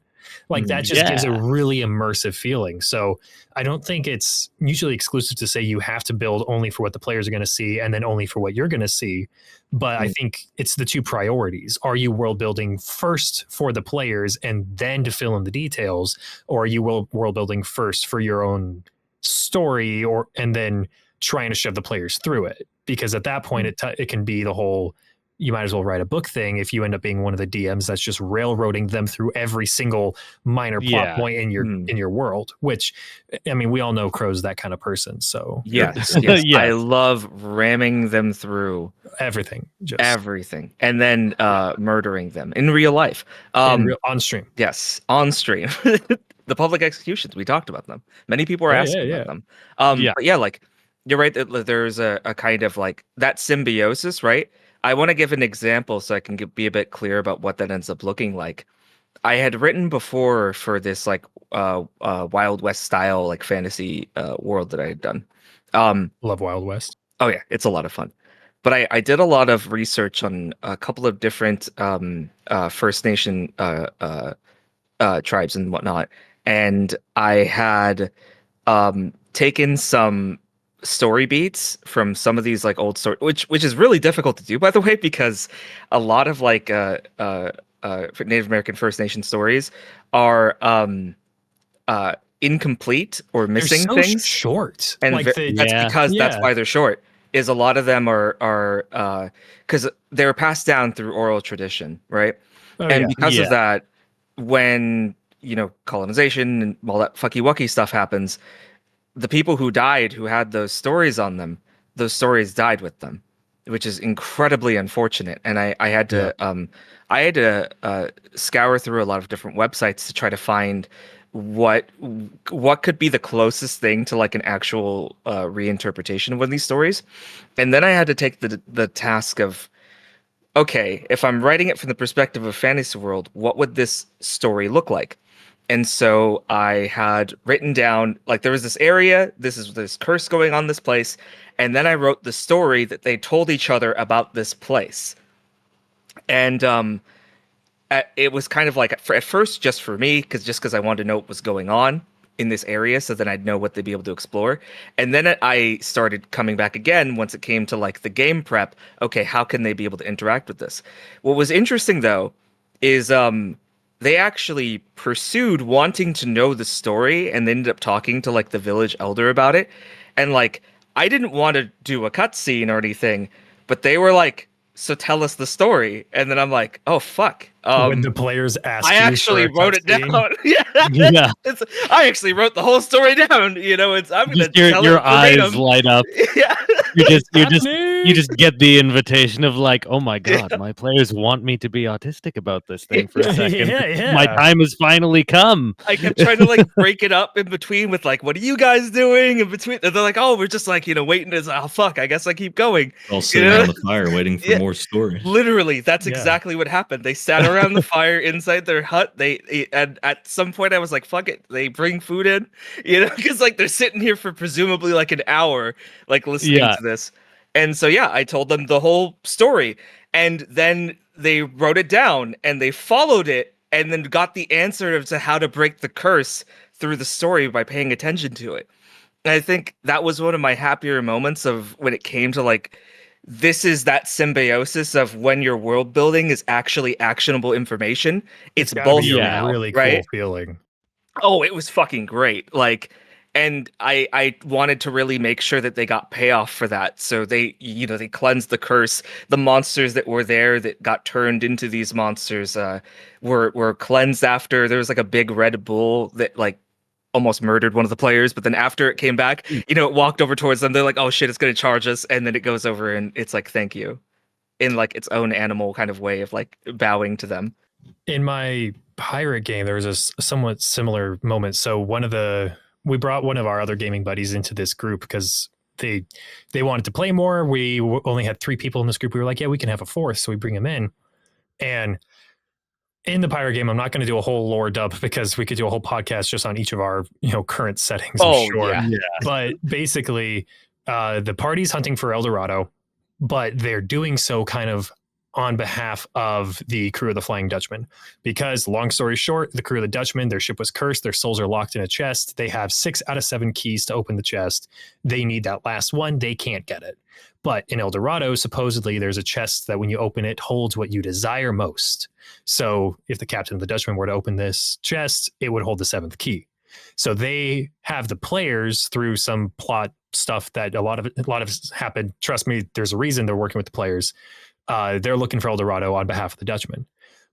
Like, that just gives a really immersive feeling. So I don't think it's mutually exclusive to say you have to build only for what the players are going to see and then only for what you're going to see. But I think it's the two priorities. Are you world building first for the players and then to fill in the details? Or are you world building first for your own story and then trying to shove the players through it? Because at that point, it can be the whole... You might as well write a book thing if you end up being one of the DMs that's just railroading them through every single minor plot point in your world, which, I mean, we all know Crowe's that kind of person. So yes. I love ramming them through everything, and then murdering them in real life, on stream. Yes, on stream. The public executions, we talked about them. Many people are asking about them. But yeah, like, you're right that there's a kind of like that symbiosis, right? I want to give an example so I can be a bit clear about what that ends up looking like. I had written before for this like Wild West style like fantasy world that I had done. Love Wild West. Oh yeah, it's a lot of fun. But I did a lot of research on a couple of different First Nation tribes and whatnot, and I had taken some story beats from some of these like old story, which is really difficult to do, by the way, because a lot of like Native American First Nation stories are incomplete or missing things. Short, and like that's why they're short. Is a lot of them are because they're passed down through oral tradition, right? Because of that, when colonization and all that fucky wucky stuff happens, the people who died, who had those stories on them, those stories died with them, which is incredibly unfortunate. And I had to scour through a lot of different websites to try to find what could be the closest thing to like an actual reinterpretation of one of these stories. And then I had to take the task of, okay, if I'm writing it from the perspective of fantasy world, what would this story look like? And so I had written down, like, there was this area, this is this curse going on this place, and then I wrote the story that they told each other about this place. And it was kind of like, at first, just for me, because I wanted to know what was going on in this area, so then I'd know what they'd be able to explore. And then I started coming back again once it came to, like, the game prep. Okay, how can they be able to interact with this? What was interesting, though, is... they actually pursued wanting to know the story and ended up talking to like the village elder about it. And like, I didn't want to do a cutscene or anything, but they were like, so tell us the story. And then I'm like, oh, fuck. When the players asked I actually wrote it down. I actually wrote the whole story down. I'm going to tell your eyes light up. Yeah. You're just you just get the invitation of like, oh my god, my players want me to be autistic about this thing for a second. My time has finally come. I kept trying to like break it up in between with like, what are you guys doing in between? And they're like, oh, we're just like, waiting to, oh fuck, I guess I keep going. All sitting around the fire waiting for more stories. Literally, that's exactly what happened. They sat around the fire inside their hut. And at some point I was like, fuck it. They bring food in, because like they're sitting here for presumably like an hour, like listening to this. And so, I told them the whole story, and then they wrote it down and they followed it and then got the answer to how to break the curse through the story by paying attention to it. And I think that was one of my happier moments of when it came to like, this is that symbiosis of when your world building is actually actionable information. It's both now, really right? Cool feeling. Oh, it was fucking great. Like, and I wanted to really make sure that they got payoff for that. So they cleansed the curse. The monsters that were there that got turned into these monsters were cleansed after. There was like a big Red Bull that like almost murdered one of the players, but then after it came back, it walked over towards them. They're like, oh shit, it's gonna charge us. And then it goes over and it's like, thank you, in like its own animal kind of way of like bowing to them. In my pirate game, there was a somewhat similar moment. So we brought one of our other gaming buddies into this group because they wanted to play more. We only had 3 people in this group. We were like, yeah, we can have a 4th. So we bring him in. And in the pirate game, I'm not going to do a whole lore dump because we could do a whole podcast just on each of our current settings. Oh, sure. Yeah. But basically, the party's hunting for El Dorado, but they're doing so kind of on behalf of the crew of the Flying Dutchman. Because, long story short, the crew of the Dutchman, their ship was cursed, their souls are locked in a chest. They have 6 out of 7 keys to open the chest. They need that last one. They can't get it. But in El Dorado, supposedly there's a chest that when you open it holds what you desire most. So if the captain of the Dutchman were to open this chest, it would hold the 7th key. So they have the players through some plot stuff that a lot of it's happened. Trust me, there's a reason they're working with the players. They're looking for El Dorado on behalf of the Dutchman.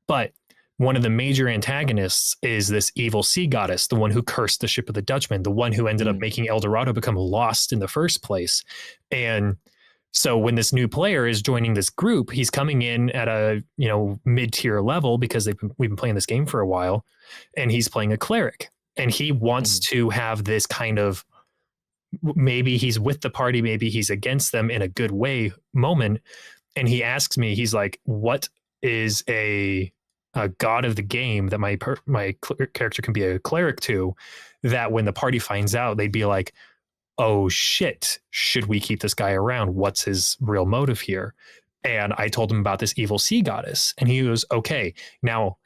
But one of the major antagonists is this evil sea goddess, the one who cursed the ship of the Dutchman, the one who ended up making El Dorado become lost in the first place. And so when this new player is joining this group, he's coming in at a mid-tier level because we've been playing this game for a while, and he's playing a cleric, and he wants to have this kind of, maybe he's with the party, maybe he's against them in a good way moment. And he asks me, he's like, what is a god of the game that my character can be a cleric to, that when the party finds out, they'd be like, oh shit, should we keep this guy around? What's his real motive here? And I told him about this evil sea goddess, and he was okay. Now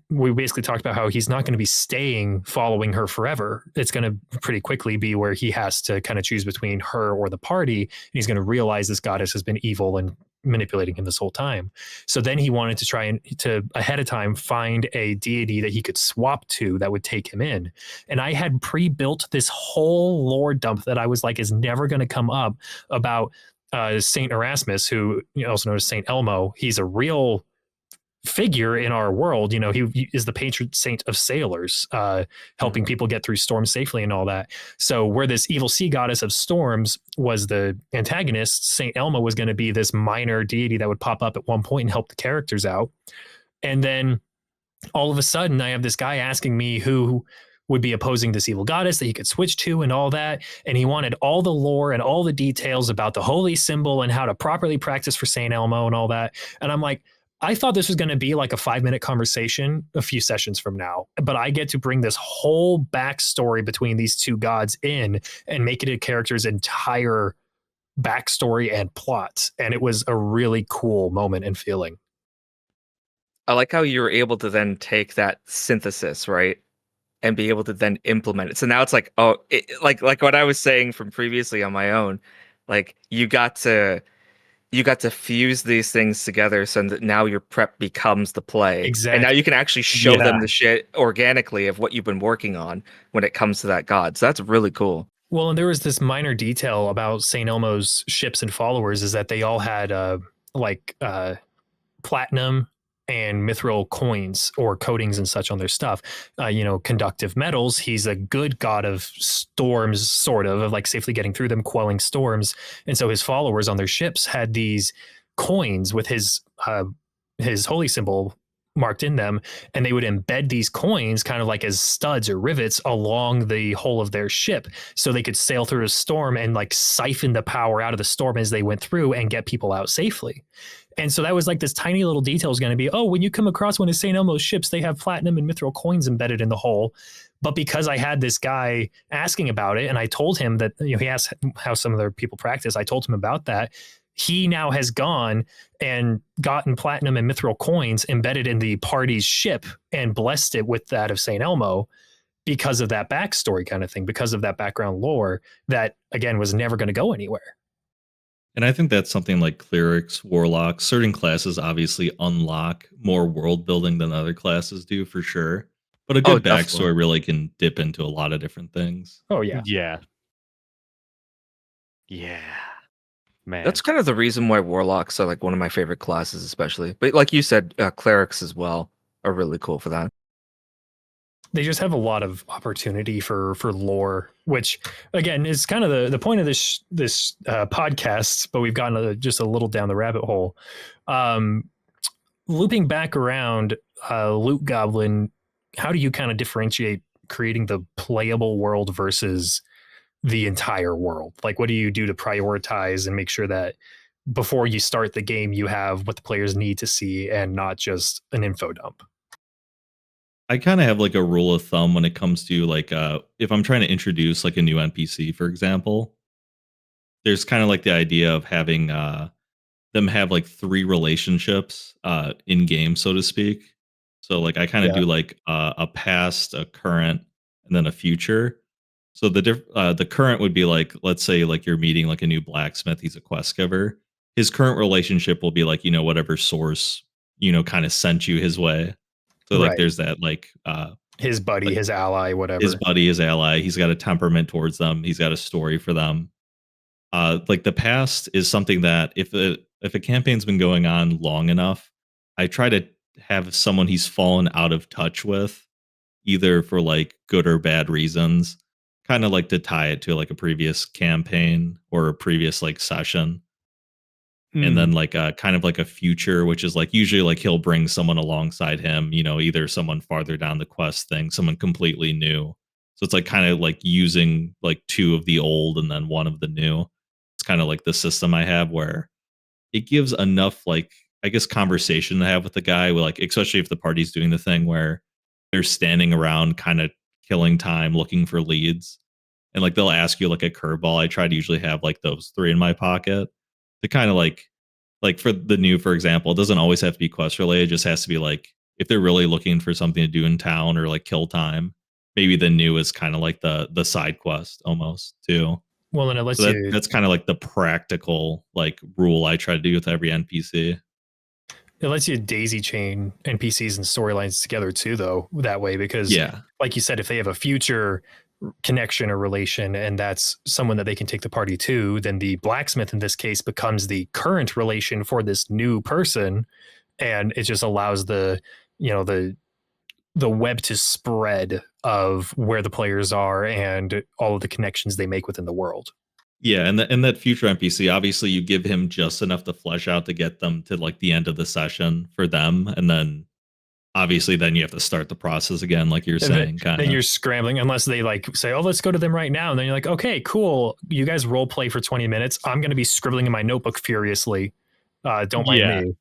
we basically talked about how he's not going to be staying following her forever. It's going to pretty quickly be where he has to kind of choose between her or the party. And he's going to realize this goddess has been evil and manipulating him this whole time. So then he wanted to try and to ahead of time find a deity that he could swap to that would take him in. And I had pre-built this whole lore dump that I was like is never going to come up about Saint Erasmus, who also known as Saint Elmo. He's a real figure in our world. He is the patron saint of sailors, helping people get through storms safely and all that. So where this evil sea goddess of storms was the antagonist, Saint Elmo was going to be this minor deity that would pop up at one point and help the characters out. And then all of a sudden I have this guy asking me who would be opposing this evil goddess that he could switch to and all that. And he wanted all the lore and all the details about the holy symbol and how to properly practice for Saint Elmo and all that. And I'm like, I thought this was going to be like a 5-minute conversation a few sessions from now, but I get to bring this whole backstory between these two gods in and make it a character's entire backstory and plot. And it was a really cool moment and feeling. I like how you were able to then take that synthesis, right? And be able to then implement it. So now it's like, like what I was saying from previously on my own, like you got to fuse these things together so that now your prep becomes the play. Exactly. And now you can actually show them the shit organically of what you've been working on when it comes to that god. So that's really cool. Well, and there was this minor detail about St. Elmo's ships and followers is that they all had platinum and mithril coins or coatings and such on their stuff. Conductive metals. He's a good god of storms, sort of like safely getting through them, quelling storms. And so his followers on their ships had these coins with his holy symbol marked in them, and they would embed these coins kind of like as studs or rivets along the hull of their ship, so they could sail through a storm and like siphon the power out of the storm as they went through and get people out safely. And so that was like this tiny little detail is going to be, oh, when you come across one of St. Elmo's ships, they have platinum and mithril coins embedded in the hull. But because I had this guy asking about it, and I told him that, he asked how some other people practice, I told him about that. He now has gone and gotten platinum and mithril coins embedded in the party's ship and blessed it with that of St. Elmo because of that backstory kind of thing, because of that background lore that, again, was never going to go anywhere. And I think that's something like clerics, warlocks, certain classes obviously unlock more world building than other classes do, for sure. But a good backstory really can dip into a lot of different things. Oh, yeah. Yeah. Yeah. Man. That's kind of the reason why warlocks are like one of my favorite classes, especially. But like you said, clerics as well are really cool for that. They just have a lot of opportunity for lore, which again is kind of the point of this podcast. But we've gotten just a little down the rabbit hole. Looping back around, Loot Goblin, how do you kind of differentiate creating the playable world versus the entire world? Like, what do you do to prioritize and make sure that before you start the game, you have what the players need to see and not just an info dump? I kind of have like a rule of thumb when it comes to like, if I'm trying to introduce like a new NPC, for example, there's kind of like the idea of having them have like 3 relationships in game, so to speak. So like I kind of do like a past, a current, and then a future. So the current would be like, let's say like you're meeting like a new blacksmith. He's a quest giver. His current relationship will be like, whatever source, kind of sent you his way. So like there's that like his buddy, like, his ally, whatever. His buddy, his ally. He's got a temperament towards them. He's got a story for them. Like the past is something that if a campaign's been going on long enough, I try to have someone he's fallen out of touch with, either for like good or bad reasons, kind of like to tie it to like a previous campaign or a previous like session. And then like kind of like a future, which is like usually like he'll bring someone alongside him, either someone farther down the quest thing, someone completely new. So it's like kind of like using like 2 of the old and then 1 of the new. It's kind of like the system I have where it gives enough like, I guess, conversation to have with the guy, like, especially if the party's doing the thing where they're standing around kind of killing time looking for leads. And like they'll ask you like a curveball. I try to usually have like those 3 in my pocket to kind of like for the new, for example, it doesn't always have to be quest related. It just has to be like, if they're really looking for something to do in town or like kill time, maybe the new is kind of like the side quest almost too. Well, and it lets you. That's kind of like the practical like rule I try to do with every NPC. It lets you daisy chain NPCs and storylines together too, though, that way, because like you said, if they have a future connection or relation and that's someone that they can take the party to, then the blacksmith in this case becomes the current relation for this new person, and it just allows the web to spread of where the players are and all of the connections they make within the world. Yeah, and that future NPC, obviously you give him just enough to flesh out to get them to like the end of the session for them, and then obviously then you have to start the process again, like you're saying. Then you're scrambling unless they like say, oh, let's go to them right now. And then you're like, okay, cool. You guys role play for 20 minutes. I'm going to be scribbling in my notebook furiously. Don't mind me.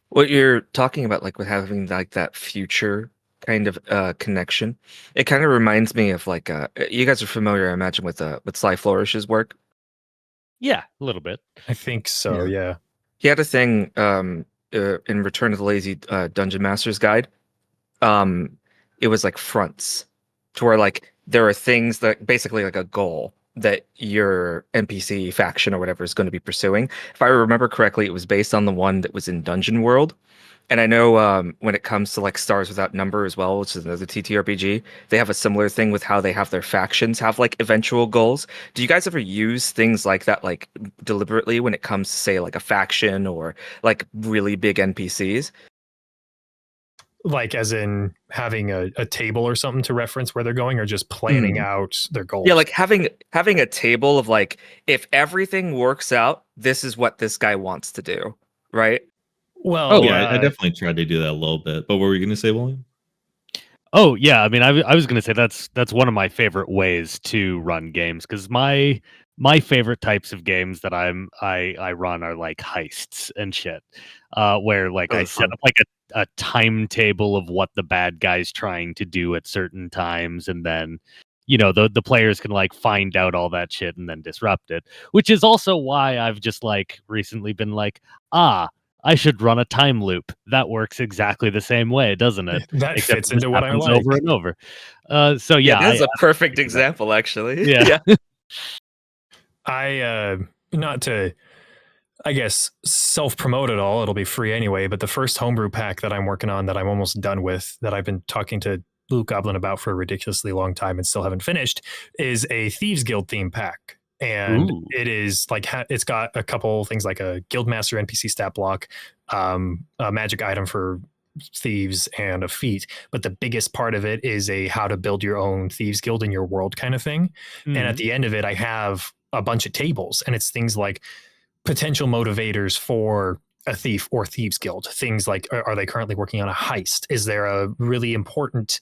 What you're talking about, like with having like that future kind of connection, it kind of reminds me of like you guys are familiar, I imagine, with Sly Flourish's work. Yeah, a little bit. I think so. Yeah. He had a thing in Return of the Lazy Dungeon Master's Guide. It was like fronts to where like there are things that basically like a goal that your NPC faction or whatever is going to be pursuing. If I remember correctly, it was based on the one that was in Dungeon World, And I know when it comes to like Stars Without Number as well, which is another TTRPG, they have a similar thing with how they have their factions have like eventual goals. Do you guys ever use things like that, like deliberately when it comes to say like a faction or like really big NPCs? Like as in having a table or something to reference where they're going, or just planning out their goals? Yeah, like having a table of like, if everything works out, this is what this guy wants to do, right? Well, yeah, I definitely tried to do that a little bit. But what were you going to say, William? Oh yeah, I mean, I was gonna say that's one of my favorite ways to run games, because my favorite types of games that I run are like heists and shit, where like I set up like a timetable of what the bad guy's trying to do at certain times, and then the players can like find out all that shit and then disrupt it, which is also why I've just like recently been like, I should run a time loop. That works exactly the same way, doesn't it? That Except fits it just into what I happens like. over and over. So yeah, that's a perfect example, actually. Yeah. I not to, I guess, self-promote it all. It'll be free anyway. But the first homebrew pack that I'm working on, that I'm almost done with, that I've been talking to Luke Goblin about for a ridiculously long time and still haven't finished, is a Thieves Guild theme pack. And it is like, it's got a couple things like a Guildmaster NPC stat block, a magic item for thieves, and a feat. But the biggest part of it is a how to build your own Thieves Guild in your world kind of thing. And at the end of it, I have a bunch of tables, and it's things like potential motivators for a thief or thieves guild. Things like, are they currently working on a heist? Is there a really important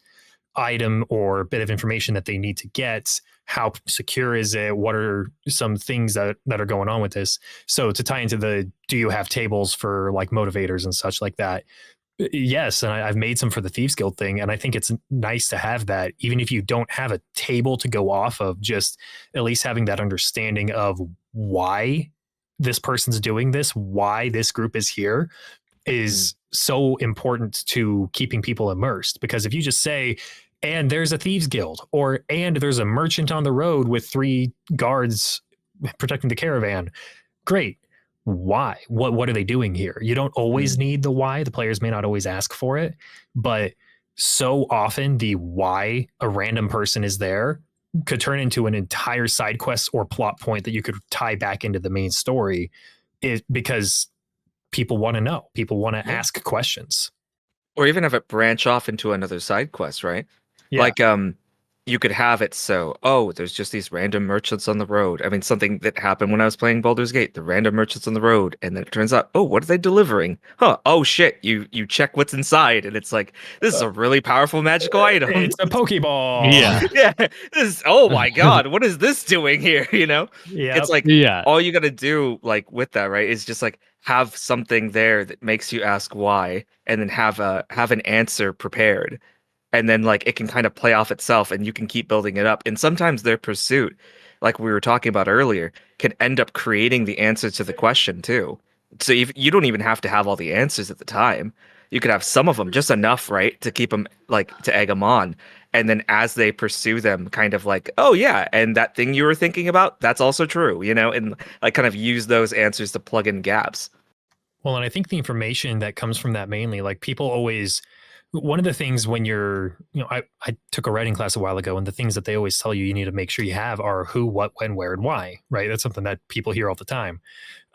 item or bit of information that they need to get? How secure is it? What are some things that are going on with this? So to tie into the, do you have tables for like motivators and such like that? Yes, and I've made some for the Thieves Guild thing, and I think it's nice to have that, even if you don't have a table to go off of, just at least having that understanding of why this person's doing this, why this group is here, is so important to keeping people immersed. Because if you just say, and there's a Thieves Guild, or and there's a merchant on the road with 3 guards protecting the caravan, great. Why? What are they doing here? You don't always need the why. The players may not always ask for it, but so often the why a random person is there could turn into an entire side quest or plot point that you could tie back into the main story, because people want to know. People want to ask questions. Or even have it branch off into another side quest, right? Yeah. Like you could have it so, there's just these random merchants on the road. I mean, something that happened when I was playing Baldur's Gate, the random merchants on the road, and then it turns out, what are they delivering? Huh, oh shit, you check what's inside, and it's like, this is a really powerful magical item. It's a Pokeball. Yeah. Yeah. Oh my god, what is this doing here? Yeah. It's like, all you gotta do like with that, right, is just like have something there that makes you ask why, and then have an answer prepared. And then like it can kind of play off itself, and you can keep building it up. And sometimes their pursuit, like we were talking about earlier, can end up creating the answer to the question too. So you don't even have to have all the answers at the time. You could have some of them, just enough, right, to keep them, like, to egg them on. And then as they pursue them, kind of like, oh yeah, and that thing you were thinking about, that's also true, and like kind of use those answers to plug in gaps. Well, and I think the information that comes from that, mainly, like, people always, one of the things when you're, I took a writing class a while ago, and the things that they always tell you need to make sure you have are who, what, when, where, and why, right? That's something that people hear all the time.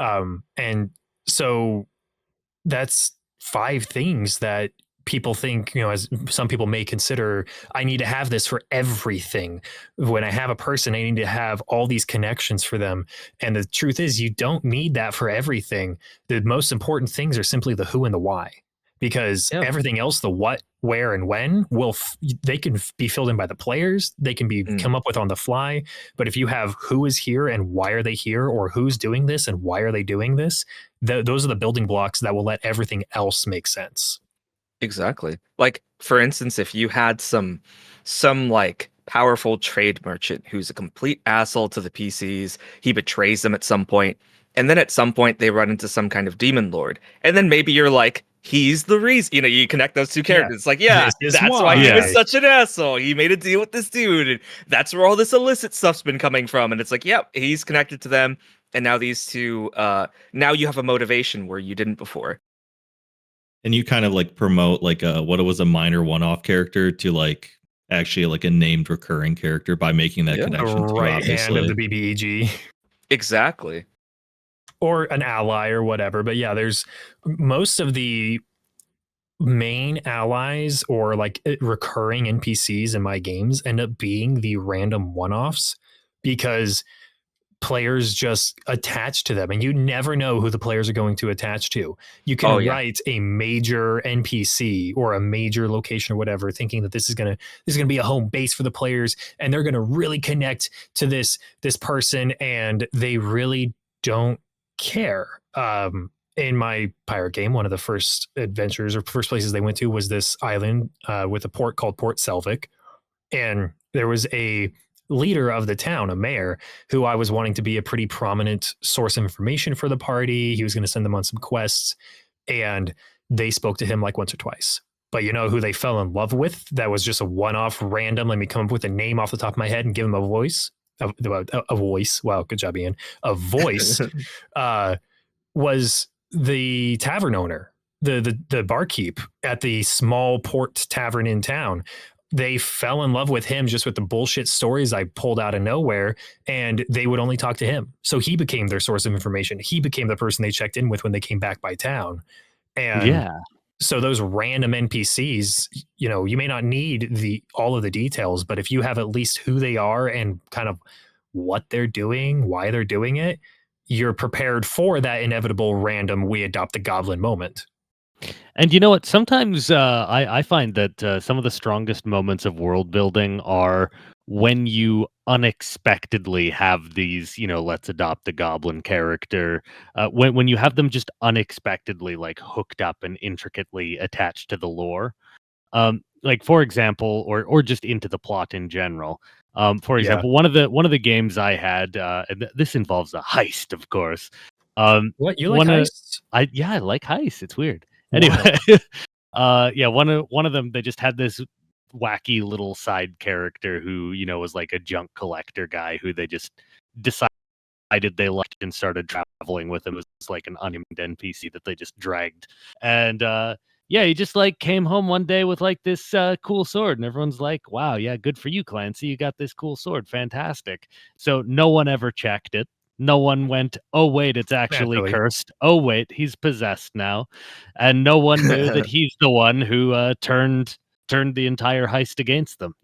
And so that's 5 things that people think, as some people may consider, I need to have this for everything. When I have a person, I need to have all these connections for them. And the truth is, you don't need that for everything. The most important things are simply the who and the why, because everything else, the what, where, and when, they can be filled in by the players. They can be come up with on the fly. But if you have who is here and why are they here, or who's doing this and why are they doing this, those are the building blocks that will let everything else make sense. Exactly. Like, for instance, if you had some like powerful trade merchant who's a complete asshole to the PCs, he betrays them at some point, and then at some point they run into some kind of demon lord, and then maybe you're like, he's the reason. You connect those two characters. Yeah. It's like, that's why he was such an asshole. He made a deal with this dude, and that's where all this illicit stuff's been coming from. And it's like, he's connected to them, and now these two, now you have a motivation where you didn't before. And you kind of like promote like what it was a minor one-off character to like actually like a named recurring character by making that connection the too, right hand of obviously. the BBEG. Exactly. Or an ally or whatever. But yeah, there's most of the main allies or like recurring NPCs in my games end up being the random one-offs because players just attach to them and you never know who the players are going to attach to. You can write a major NPC or a major location or whatever thinking that this is going to be a home base for the players and they're going to really connect to this person and they really don't care. In my pirate game, one of the first adventures or first places they went to was this island with a port called Port Selvik. And there was a leader of the town, a mayor, who I was wanting to be a pretty prominent source of information for the party. He was going to send them on some quests. And they spoke to him like once or twice. But you know who they fell in love with? That was just a one-off random. Let me come up with a name off the top of my head and give him a voice. A voice. Wow, good job, Ian. A voice was the tavern owner, the barkeep at the small port tavern in town. They fell in love with him just with the bullshit stories I pulled out of nowhere, and they would only talk to him. So he became their source of information. He became the person they checked in with when they came back by town. And so those random NPCs, you know, you may not need all of the details, but if you have at least who they are and kind of what they're doing, why they're doing it, you're prepared for that inevitable random we adopt the goblin moment. And you know what? Sometimes I find that some of the strongest moments of world building are when you unexpectedly have these, let's adopt a goblin character. When you have them just unexpectedly like hooked up and intricately attached to the lore. Like for example, or just into the plot in general. For example, one of the games I had, this involves a heist, of course. What, you like heists? I like heists. It's weird. Anyway, one of them, they just had this wacky little side character who, was like a junk collector guy who they just decided they liked and started traveling with him. It was like an unnamed NPC that they just dragged. And he just like came home one day with like this cool sword, and everyone's like, wow, yeah, good for you, Clancy. You got this cool sword. Fantastic. So no one ever checked it. No one went, oh, wait, it's actually cursed. Oh, wait, he's possessed now. And no one knew that he's the one who turned the entire heist against them,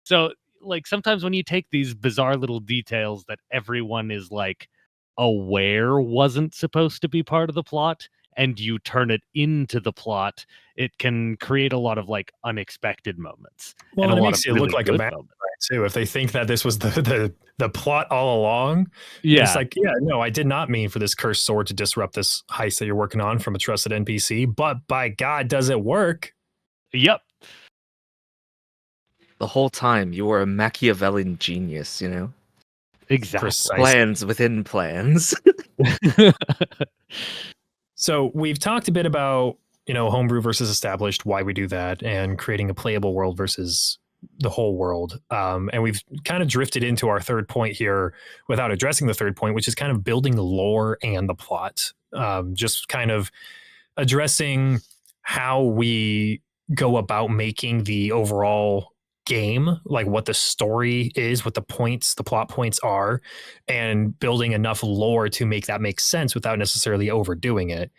So, like, sometimes when you take these bizarre little details that everyone is, like, aware wasn't supposed to be part of the plot, and you turn it into the plot, it can create a lot of like unexpected moments. Well, and it makes it look like a bad moment too. If they think that this was the plot all along, it's like, no, I did not mean for this cursed sword to disrupt this heist that you're working on from a trusted NPC. But by God, does it work? Yep. The whole time you were a Machiavellian genius, Exactly. Precisely. Plans within plans. So we've talked a bit about, homebrew versus established, why we do that, and creating a playable world versus the whole world. And we've kind of drifted into our third point here without addressing the third point, which is kind of building the lore and the plot. Just kind of addressing how we go about making the overall game, like what the story is, what the plot points are, and building enough lore to make that make sense without necessarily overdoing it.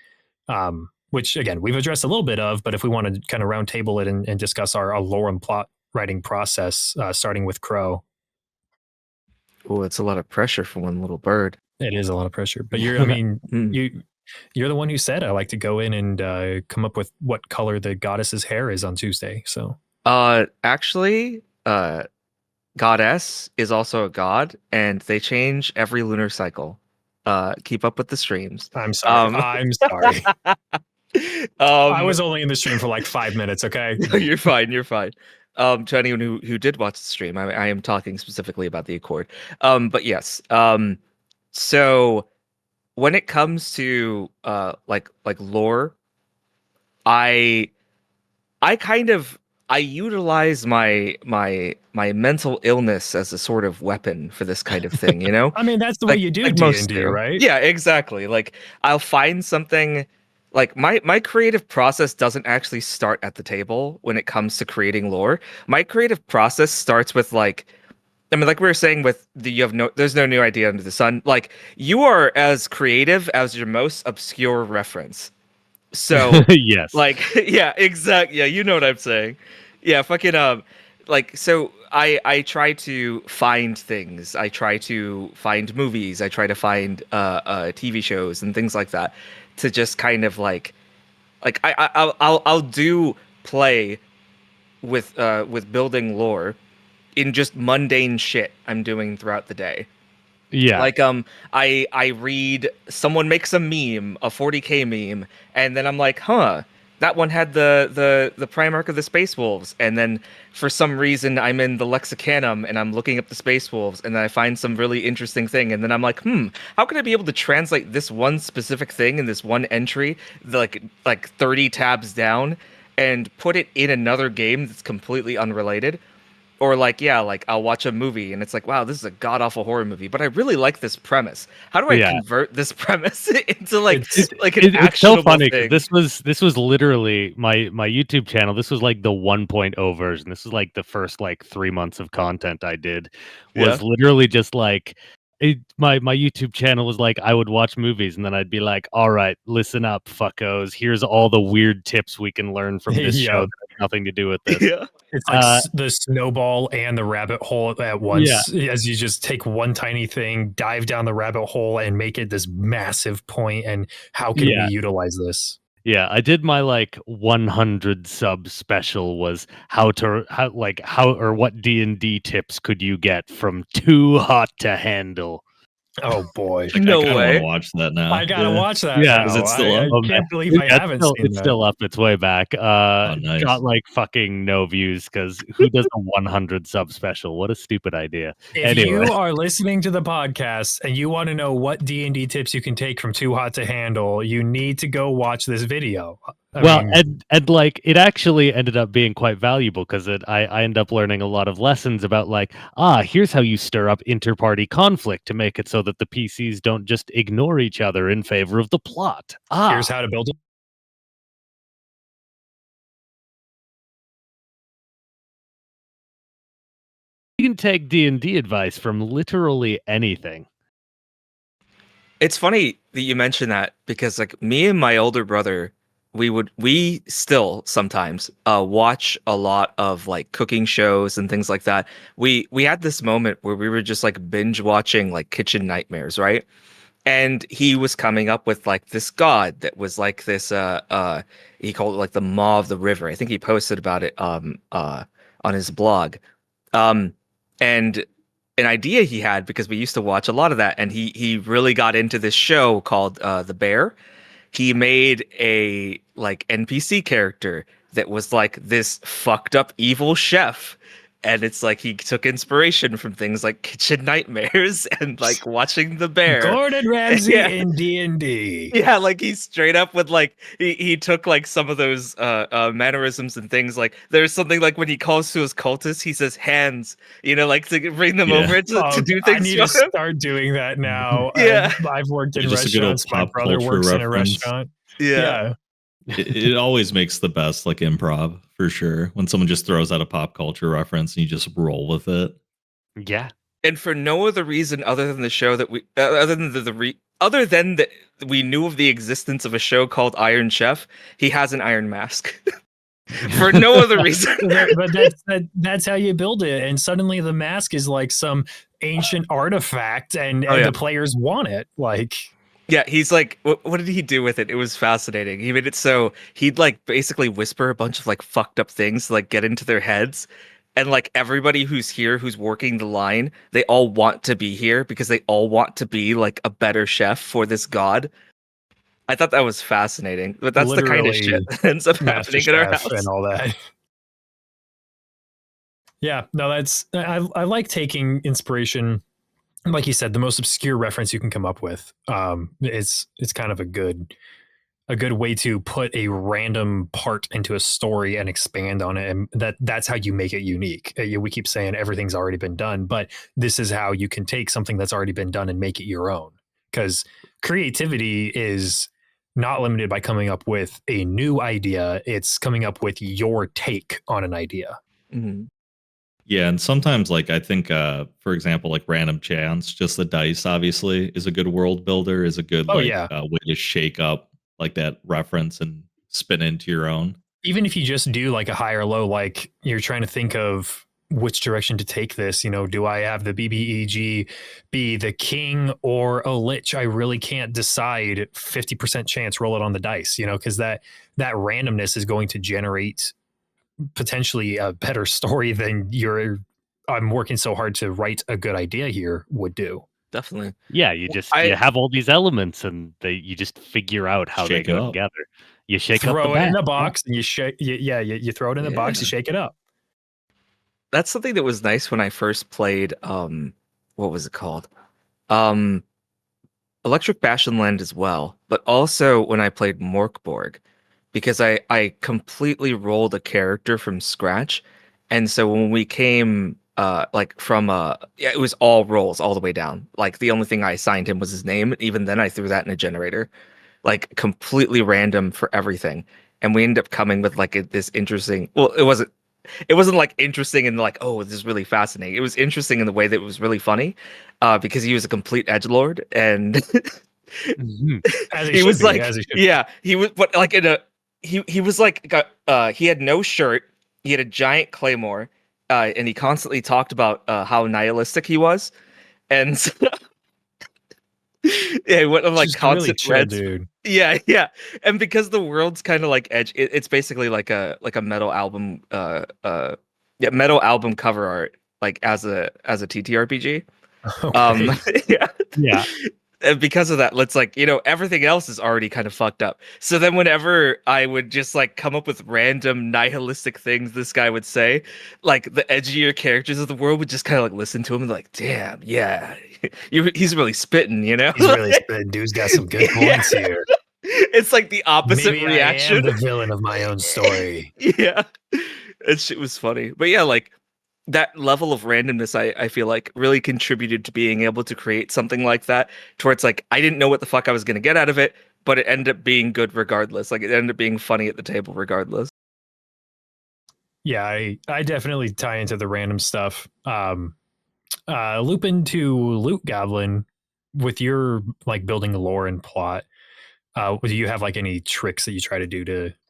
Which again, we've addressed a little bit of, but if we want to kind of round table it and discuss our lore and plot writing process, starting with Crowe. Oh, it's a lot of pressure for one little bird. It is a lot of pressure, but you're the one who said I like to go in and come up with what color the goddess's hair is on Tuesday. So actually, goddess is also a god, and they change every lunar cycle. Keep up with the streams. I'm sorry. I'm sorry. I was only in the stream for like 5 minutes. Okay. You're fine. To anyone who did watch the stream, I am talking specifically about the Accord. But yes. So when it comes to like lore, I utilize my mental illness as a sort of weapon for this kind of thing, I mean, that's the way you do D&D, right? Yeah, exactly. Like I'll find something like my creative process doesn't actually start at the table when it comes to creating lore. My creative process starts with like, I mean, like we were saying with there's no new idea under the sun. Like, you are as creative as your most obscure reference. So, Yes. like, yeah, exactly. Yeah, you know what I'm saying. Yeah, fucking like, so I try to find things. I try to find movies. I try to find TV shows and things like that to just kind of like I'll do play with building lore in just mundane shit I'm doing throughout the day. Yeah. Like I read someone makes a meme, a 40k meme, and then I'm like, huh, that one had the Primarch of the Space Wolves, and then for some reason I'm in the Lexicanum and I'm looking up the Space Wolves, and then I find some really interesting thing, and then I'm like, how can I be able to translate this one specific thing in this one entry, like 30 tabs down, and put it in another game that's completely unrelated? Or like, yeah, like I'll watch a movie and it's like, wow, this is a god awful horror movie, but I really like this premise. How do I convert this premise into like an actionable it's so funny thing? because this was literally my YouTube channel. This was like the 1.0 version. This was like the first like 3 months of content I did was literally just like my YouTube channel was like I would watch movies and then I'd be like, all right, listen up, fuckos. Here's all the weird tips we can learn from this show that have nothing to do with this. Yeah. It's like the snowball and the rabbit hole at once, as you just take one tiny thing, dive down the rabbit hole, and make it this massive point. And how can we utilize this? Yeah, I did my like 100 sub special was how or what D&D tips could you get from Too Hot to Handle. Oh boy! Like, No I kind of way. want to watch that now. I gotta watch that. Yeah, is it still up? I can't believe I haven't seen it's that. still up. It's way back. Nice. Got like fucking no views because who does a 100 sub special? What a stupid idea. If you are listening to the podcast and you want to know what D&D tips you can take from Too Hot to Handle, you need to go watch this video. I mean, and like it actually ended up being quite valuable because I end up learning a lot of lessons about like, here's how you stir up inter-party conflict to make it so that the PCs don't just ignore each other in favor of the plot. Here's how to build it. You can take D&D advice from literally anything. It's funny that you mentioned that because like me and my older brother, we still sometimes watch a lot of like cooking shows and things like that. We had this moment where we were just like binge watching like Kitchen Nightmares, right? And he was coming up with like this god that was like this he called it like the Maw of the River. I think he posted about it on his blog. And an idea he had, because we used to watch a lot of that, and he really got into this show called The Bear. He made a like NPC character that was like this fucked up evil chef. And it's like he took inspiration from things like Kitchen Nightmares and like watching The Bear. Gordon Ramsay in D&D. Yeah, like he straight up with like he took like some of those mannerisms and things. Like there's something like when he calls to his cultists, he says hands, you know, like to bring them over to do things. I need to start doing that now. Yeah. I've worked in Just a good old restaurants. My pop brother culture works in a reference. restaurant. Yeah. It always makes the best like improv for sure when someone just throws out a pop culture reference and you just roll with it. Yeah. And for no other reason other than the show that we other than that we knew of the existence of a show called Iron Chef, he has an iron mask. For no other reason. But that's how you build it, and suddenly the mask is like some ancient artifact, and the players want it. Like, yeah, he's like, what did he do with it? It was fascinating. He made it so he'd like basically whisper a bunch of like fucked up things to like get into their heads. And like everybody who's here, who's working the line, they all want to be here because they all want to be like a better chef for this god. I thought that was fascinating, but that's the kind of shit that ends up happening in our house and all that. Yeah, no, that's I like taking inspiration. Like you said, the most obscure reference you can come up with. It's kind of a good way to put a random part into a story and expand on it, and that's how you make it unique. We keep saying everything's already been done, but this is how you can take something that's already been done and make it your own. Because creativity is not limited by coming up with a new idea. It's coming up with your take on an idea. Mm-hmm. Yeah, and sometimes, like, I think, for example, like random chance, just the dice obviously is a good world builder, is a good way to shake up like that reference and spin into your own. Even if you just do like a high or low, like you're trying to think of which direction to take this, do I have the BBEG be the king or a lich? I really can't decide. 50% chance, roll it on the dice, because that randomness is going to generate potentially a better story than I'm working so hard to write a good idea here would do. Definitely. Yeah, you have all these elements and you just figure out how they go together. You shake throw it in the box and you shake. You throw it in the box, you shake it up. That's something that was nice when I first played. What was it called? Electric Bastionland as well, but also when I played Morkborg, because I completely rolled a character from scratch, and so when we came it was all rolls all the way down. Like the only thing I assigned him was his name, and even then I threw that in a generator, like completely random for everything. And we ended up coming with like this interesting. Well, it wasn't like interesting and like, oh, this is really fascinating. It was interesting in the way that it was really funny, because he was a complete edgelord and he was like, yeah, he was, but like he was like, he had no shirt, he had a giant claymore, and he constantly talked about how nihilistic he was, and so, yeah, what of like constant really reds. Dude. Yeah, and because the world's kind of like edge, it's basically like a metal album, metal album cover art, like as a TTRPG. Okay. Yeah. And because of that, let's like, everything else is already kind of fucked up. So then whenever I would just like come up with random nihilistic things this guy would say, like the edgier characters of the world would just kind of like listen to him and like, damn, yeah, he's really spitting, He's really spitting. Dude's got some good points here. It's like the opposite Maybe reaction. I am the villain of my own story. Yeah. That shit was funny. But yeah, like that level of randomness, I feel like really contributed to being able to create something like that, to where it's like I didn't know what the fuck I was going to get out of it, but it ended up being good regardless. Like it ended up being funny at the table regardless. Yeah, I definitely tie into the random stuff. Loop into Loot Goblin with your like building lore and plot. Do you have like any tricks that you try to do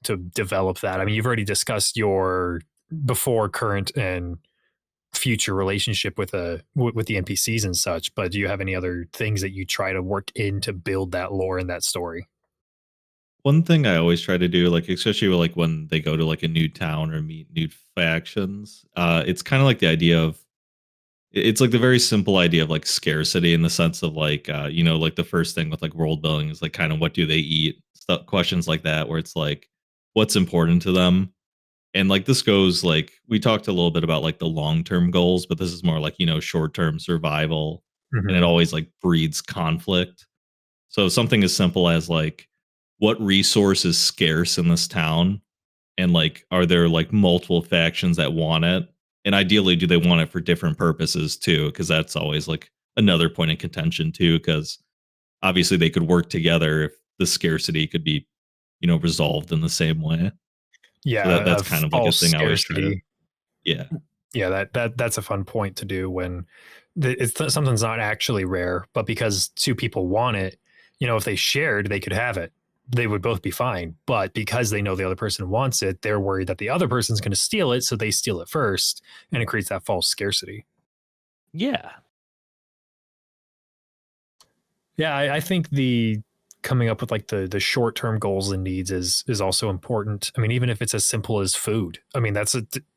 to develop that? I mean, you've already discussed your before, current, and future relationship with the NPCs and such, but do you have any other things that you try to work in to build that lore and that story? One thing I always try to do, like especially like when they go to like a new town or meet new factions, it's kind of like the idea of it's like the very simple idea of like scarcity in the sense of like like the first thing with like world building is like kind of what do they eat, stuff, questions like that, where it's like what's important to them. And like this goes like we talked a little bit about like the long-term goals, but this is more like short-term survival, and it always like breeds conflict. So something as simple as like what resource is scarce in this town, and like are there like multiple factions that want it, and ideally do they want it for different purposes too, because that's always like another point of contention too, because obviously they could work together if the scarcity could be resolved in the same way. Yeah, so that's kind of like a thing I always try to. Yeah. Yeah, that's a fun point to do when something's not actually rare, but because two people want it, if they shared, they could have it. They would both be fine. But because they know the other person wants it, they're worried that the other person's going to steal it, so they steal it first, and it creates that false scarcity. Yeah. Yeah, I think the coming up with like the short-term goals and needs is also important. I mean, even if it's as simple as food. I mean,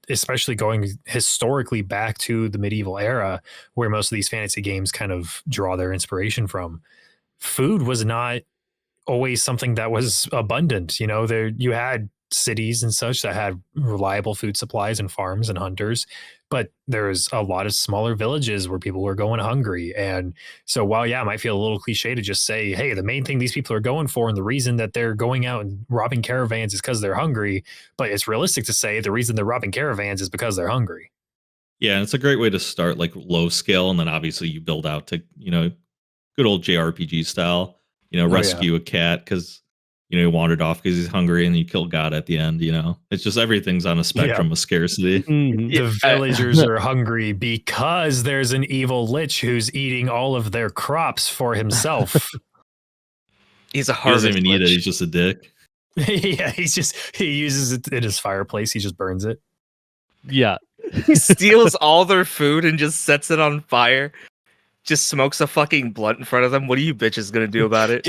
especially going historically back to the medieval era where most of these fantasy games kind of draw their inspiration from. Food was not always something that was abundant. There you had cities and such that had reliable food supplies and farms and hunters, but there's a lot of smaller villages where people were going hungry. And so while it might feel a little cliche to just say, hey, the main thing these people are going for and the reason that they're going out and robbing caravans is because they're hungry, but it's realistic to say the reason they're robbing caravans is because they're hungry. Yeah, and it's a great way to start like low scale, and then obviously you build out to good old JRPG style, rescue a cat, because he wandered off because he's hungry, and you kill God at the end. It's just everything's on a spectrum of scarcity. The villagers are hungry because there's an evil lich who's eating all of their crops for himself. He's a He harvest doesn't even eat it. lich. He's just a dick. Yeah, he uses it in his fireplace. He just burns it. Yeah. He steals all their food and just sets it on fire. Just smokes a fucking blunt in front of them. What are you bitches gonna do about it?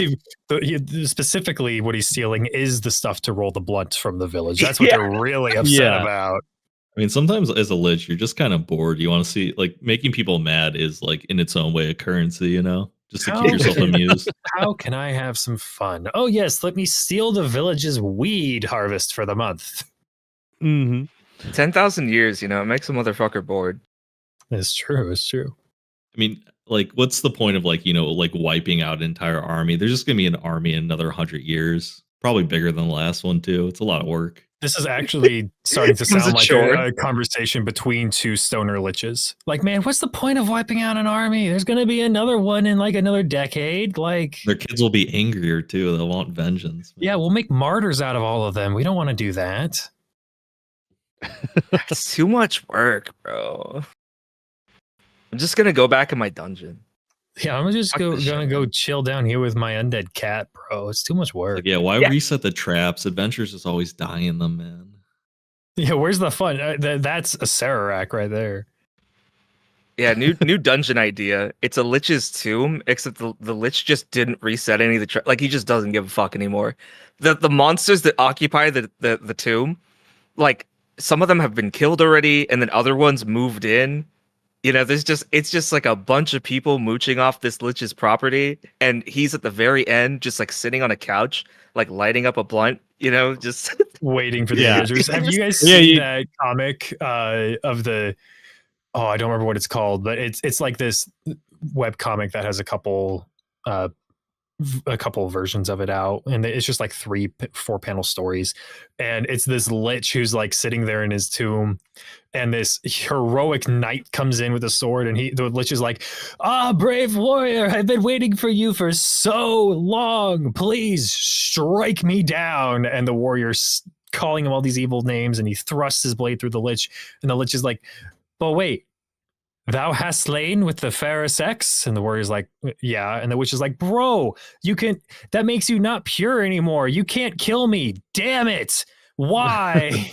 Specifically, what he's stealing is the stuff to roll the blunt from the village. That's what they're really upset about. I mean, sometimes as a lich, you're just kind of bored. You want to see, like, making people mad is, like, in its own way a currency, just to keep yourself amused. How can I have some fun? Oh, yes, let me steal the village's weed harvest for the month. 10,000 years, it makes a motherfucker bored. It's true. I mean, like, what's the point of, like, like wiping out an entire army? There's just going to be an army in another 100 years. Probably bigger than the last one, too. It's a lot of work. This is actually starting to sound like a conversation between two stoner liches. Like, man, what's the point of wiping out an army? There's going to be another one in like another decade. Like, their kids will be angrier too. They'll want vengeance. Yeah, we'll make martyrs out of all of them. We don't want to do that. It's too much work, bro. I'm just gonna go back in my dungeon. Yeah, I'm just gonna go chill down here with my undead cat, bro. It's too much work. Like, yeah, why reset the traps? Adventures is always dying in them, man. Yeah, where's the fun? That's a Sararak right there. Yeah, new dungeon idea. It's a lich's tomb, except the lich just didn't reset any of the like he just doesn't give a fuck anymore. The monsters that occupy the tomb, like some of them have been killed already, and then other ones moved in. It's just like a bunch of people mooching off this lich's property, and he's at the very end, just like sitting on a couch, like lighting up a blunt, just waiting for the villagers. Have you guys seen that comic of the? Oh, I don't remember what it's called, but it's like this web comic that has a couple versions of it out, and it's just like 4 panel stories, and it's this lich who's like sitting there in his tomb, and this heroic knight comes in with a sword, and the lich is like, brave warrior, I've been waiting for you for so long, please strike me down. And the warrior's calling him all these evil names, and he thrusts his blade through the lich, and the lich is like, but wait, thou hast slain with the fairest sex? And the warrior's like, yeah. And the witch is like, bro, that makes you not pure anymore. You can't kill me. Damn it. Why?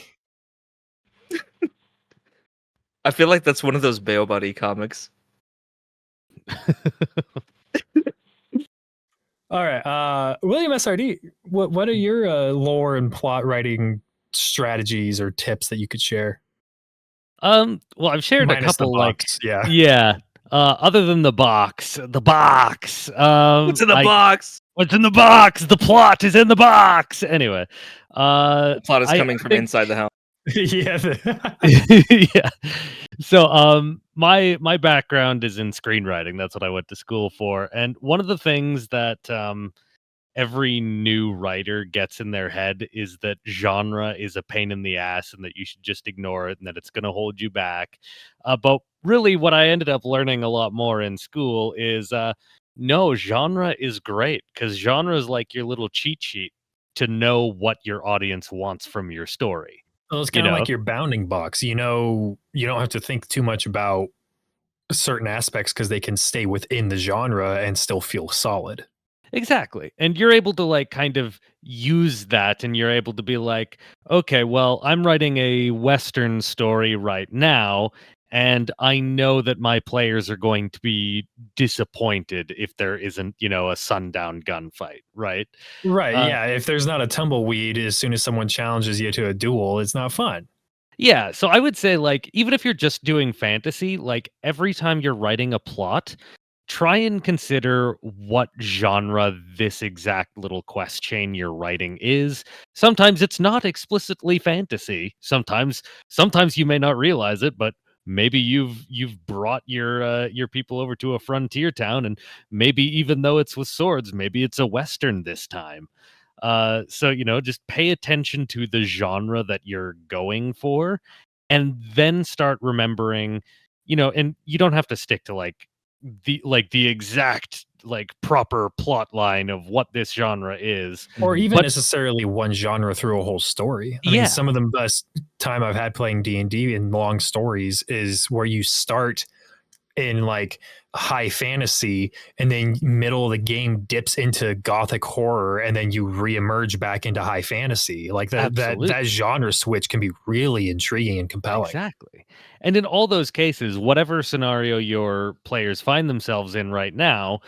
I feel like that's one of those Bail Buddy comics. All right. WilliamSRD, what are your lore and plot writing strategies or tips that you could share? Well, I've shared minus a couple, yeah. Other than the box. What's in the box? What's in the box? The plot is in the box. Anyway, the plot is coming from inside the house. Yeah. So, my background is in screenwriting. That's what I went to school for. And one of the things that every new writer gets in their head is that genre is a pain in the ass and that you should just ignore it and that it's going to hold you back. But really what I ended up learning a lot more in school is no, genre is great, because genre is like your little cheat sheet to know what your audience wants from your story. Well, it's kind of like your bounding box. You don't have to think too much about certain aspects because they can stay within the genre and still feel solid. Exactly. And you're able to like kind of use that, and you're able to be like, okay, well, I'm writing a Western story right now, and I know that my players are going to be disappointed if there isn't, a sundown gunfight, right? Right. Yeah. If there's not a tumbleweed as soon as someone challenges you to a duel, it's not fun. Yeah. So I would say, like, even if you're just doing fantasy, like every time you're writing a plot, try and consider what genre this exact little quest chain you're writing is. Sometimes it's not explicitly fantasy. Sometimes you may not realize it, but maybe you've brought your people over to a frontier town, and maybe even though it's with swords, maybe it's a Western this time. So just pay attention to the genre that you're going for, and then start remembering, and you don't have to stick to the exact like proper plot line of what this genre is, or even necessarily one genre through a whole story. I mean, some of the best time I've had playing D&D in long stories is where you start in like high fantasy and then middle of the game dips into gothic horror and then you reemerge back into high fantasy. Like that genre switch can be really intriguing and compelling. Exactly. And in all those cases, whatever scenario your players find themselves in right now,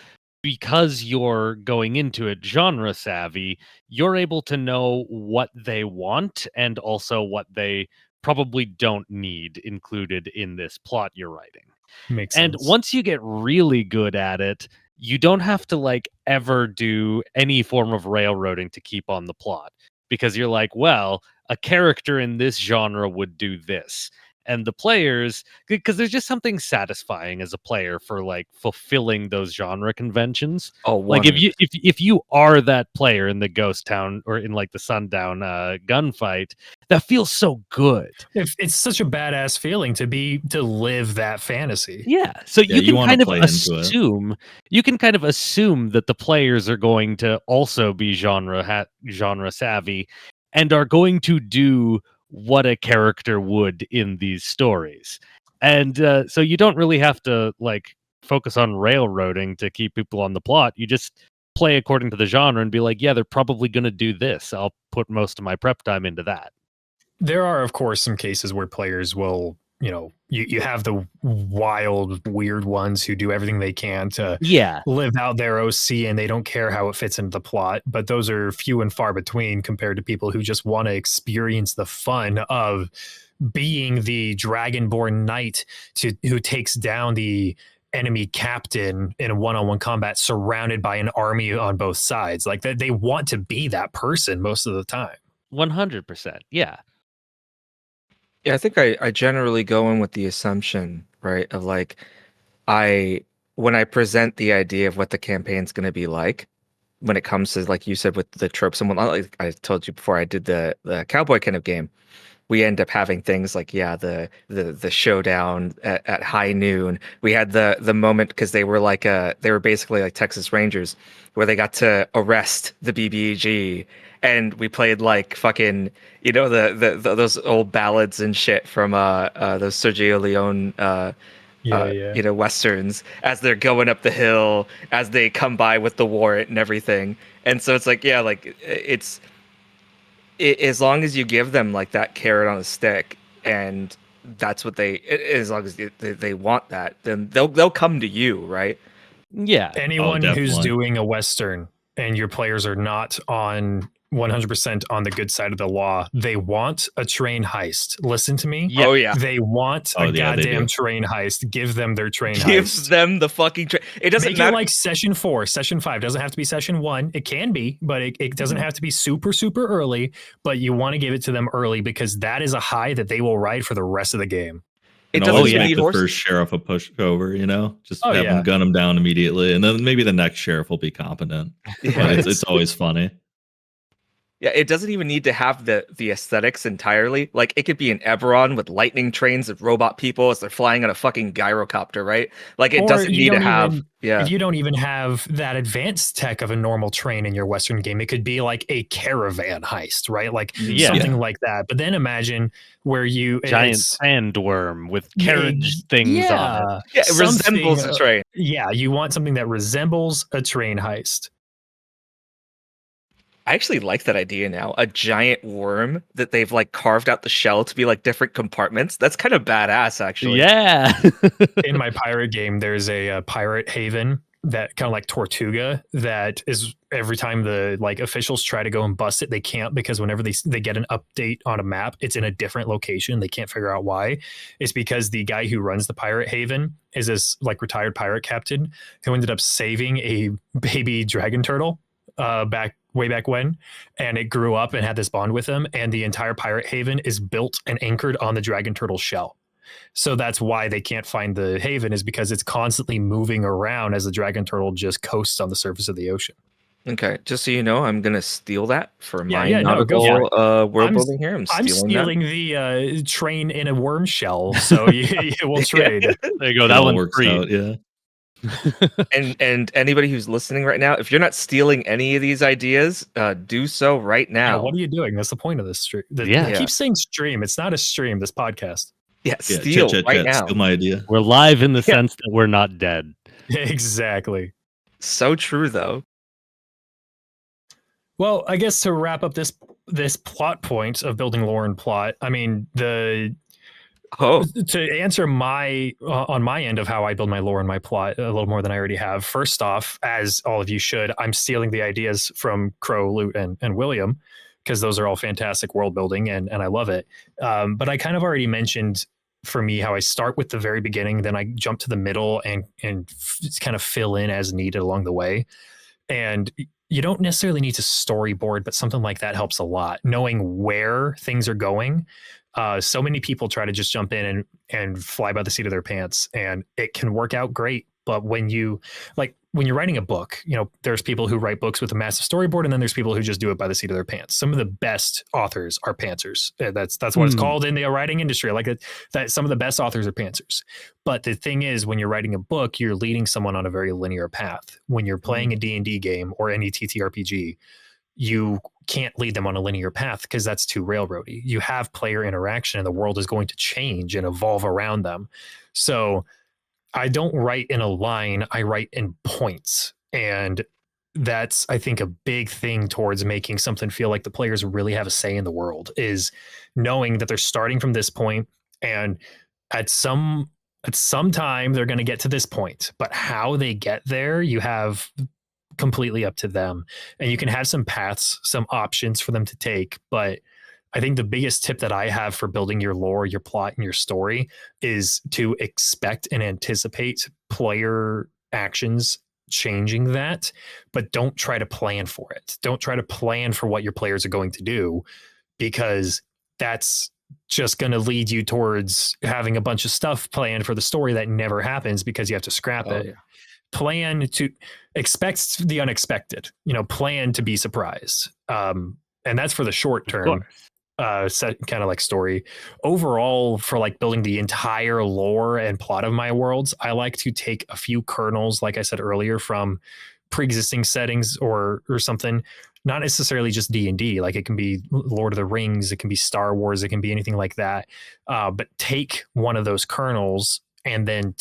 because you're going into it genre savvy, you're able to know what they want and also what they probably don't need included in this plot you're writing. Makes and sense. Once you get really good at it, you don't have to like ever do any form of railroading to keep on the plot, because you're like, well, a character in this genre would do this. And the players, because there's just something satisfying as a player for like fulfilling those genre conventions. Oh, like if you are that player in the Ghost Town or in like the Sundown gunfight, that feels so good. It's such a badass feeling to live that fantasy. Yeah, so you can kind of assume that the players are going to also be genre savvy and are going to do what a character would in these stories. And so you don't really have to like focus on railroading to keep people on the plot. You just play according to the genre and be like, yeah, they're probably going to do this. I'll put most of my prep time into that. There are, of course, some cases where players will, you have the wild, weird ones who do everything they can to live out their OC and they don't care how it fits into the plot. But those are few and far between compared to people who just want to experience the fun of being the Dragonborn knight who takes down the enemy captain in a one-on-one combat surrounded by an army on both sides. Like they want to be that person most of the time. 100%. Yeah. Yeah, I think I generally go in with the assumption, right, of like, when I present the idea of what the campaign's going to be like, when it comes to, like you said, with the tropes, and like I told you before, I did the cowboy kind of game. We end up having things like, the showdown at high noon. We had the moment because they were basically like Texas Rangers, where they got to arrest the BBG, and we played like fucking those old ballads and shit from those Sergio Leone westerns, as they're going up the hill, as they come by with the warrant and everything. And so it's like, as long as you give them like that carrot on a stick, and that's what as long as they want that, then they'll come to you, right? Yeah. Anyone who's doing a Western and your players are not on 100% on the good side of the law, they want a train heist. Listen to me. Yeah. Oh yeah. They want a goddamn train heist. Give them their train heist. Give them the fucking train. It doesn't matter. It like session 4, session 5. Doesn't have to be session 1. It can be, but it doesn't have to be super, super early. But you want to give it to them early because that is a high that they will ride for the rest of the game. It doesn't make the first sheriff a pushover, just have them gun him down immediately, and then maybe the next sheriff will be competent. Yeah, it's always funny. Yeah, it doesn't even need to have the aesthetics entirely. Like, it could be an Eberron with lightning trains of robot people as they're flying on a fucking gyrocopter, right? Like, it doesn't need to have... If you don't even have that advanced tech of a normal train in your Western game, it could be like a caravan heist, right? Like something like that. But then imagine where giant sandworm with carriage things on it. Yeah, it resembles a train. Yeah, you want something that resembles a train heist. I actually like that idea now. A giant worm that they've like carved out the shell to be like different compartments. That's kind of badass, actually. Yeah. In my pirate game, there's a pirate haven that kind of like Tortuga that is every time the like officials try to go and bust it, they can't, because whenever they get an update on a map, it's in a different location. They can't figure out why. It's because the guy who runs the pirate haven is this like retired pirate captain who ended up saving a baby dragon turtle way back when, and it grew up and had this bond with him, and the entire pirate haven is built and anchored on the dragon turtle shell. So that's why they can't find the haven, is because it's constantly moving around as the dragon turtle just coasts on the surface of the ocean. Okay, just so you know, I'm gonna steal that for my nautical world building here. I'm stealing the train in a worm shell, so we'll trade. There you go. That one works free. Out, yeah. And anybody who's listening right now, if you're not stealing any of these ideas, do so right now. Yeah, what are you doing? That's the point of this stream. I keep saying stream. It's not a stream, this podcast. Yeah, steal right now. Steal my idea. We're live in the sense that we're not dead. Exactly. So true, though. Well, I guess to wrap up this plot point of building lore and plot, I mean, to answer on my end of how I build my lore and my plot a little more than I already have. First off, as all of you should, I'm stealing the ideas from Crowe, Loot, and William, because those are all fantastic world building and I love it. But I kind of already mentioned for me how I start with the very beginning, then I jump to the middle and kind of fill in as needed along the way. And you don't necessarily need to storyboard, but something like that helps a lot. Knowing where things are going. So many people try to just jump in and fly by the seat of their pants, and it can work out great. But when you're writing a book, there's people who write books with a massive storyboard, and then there's people who just do it by the seat of their pants. Some of the best authors are pantsers. That's what it's called in the writing industry. Like that, some of the best authors are pantsers. But the thing is, when you're writing a book, you're leading someone on a very linear path. When you're playing a D&D game or any TTRPG, you can't lead them on a linear path because that's too railroady. You have player interaction, and the world is going to change and evolve around them. So I don't write in a line, I write in points. And that's, I think, a big thing towards making something feel like the players really have a say in the world, is knowing that they're starting from this point, and at some time they're going to get to this point. But how they get there, you have completely up to them. And you can have some paths, some options for them to take. But I think the biggest tip that I have for building your lore, your plot, and your story is to expect and anticipate player actions changing that, but don't try to plan for it. Don't try to plan for what your players are going to do, because that's just going to lead you towards having a bunch of stuff planned for the story that never happens because you have to scrap it. Yeah. Plan to expect the unexpected, plan to be surprised. And that's for the short term. Set kind of like story. Overall, for like building the entire lore and plot of my worlds, I like to take a few kernels, like I said earlier, from pre-existing settings or something. Not necessarily just D&D. Like it can be Lord of the Rings, it can be Star Wars, it can be anything like that. But take one of those kernels and then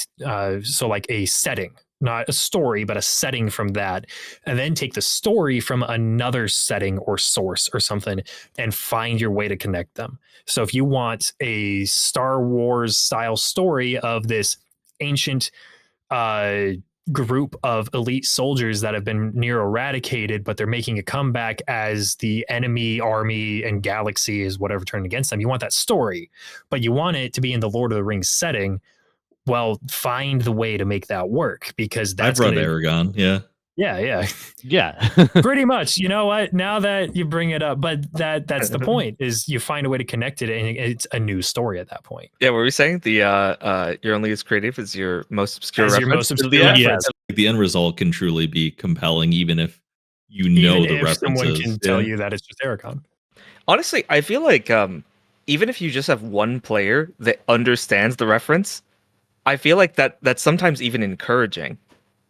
so like a setting. Not a story, but a setting from that, and then take the story from another setting or source or something and find your way to connect them. So if you want a Star Wars style story of this ancient group of elite soldiers that have been near eradicated, but they're making a comeback as the enemy army and galaxy is whatever turned against them, you want that story, but you want it to be in the Lord of the Rings setting. Well, find the way to make that work, because that's I've read Aragon. Yeah. Pretty much. You know what? Now that you bring it up, but that's the point, is you find a way to connect it, and it's a new story at that point. Yeah, what were we saying? The you're only as creative as your most obscure reference. Your most obscure reference. The end result can truly be compelling, even if the references. Someone can tell you that it's just Aragon. Honestly, I feel like even if you just have one player that understands the reference, I feel like that's sometimes even encouraging,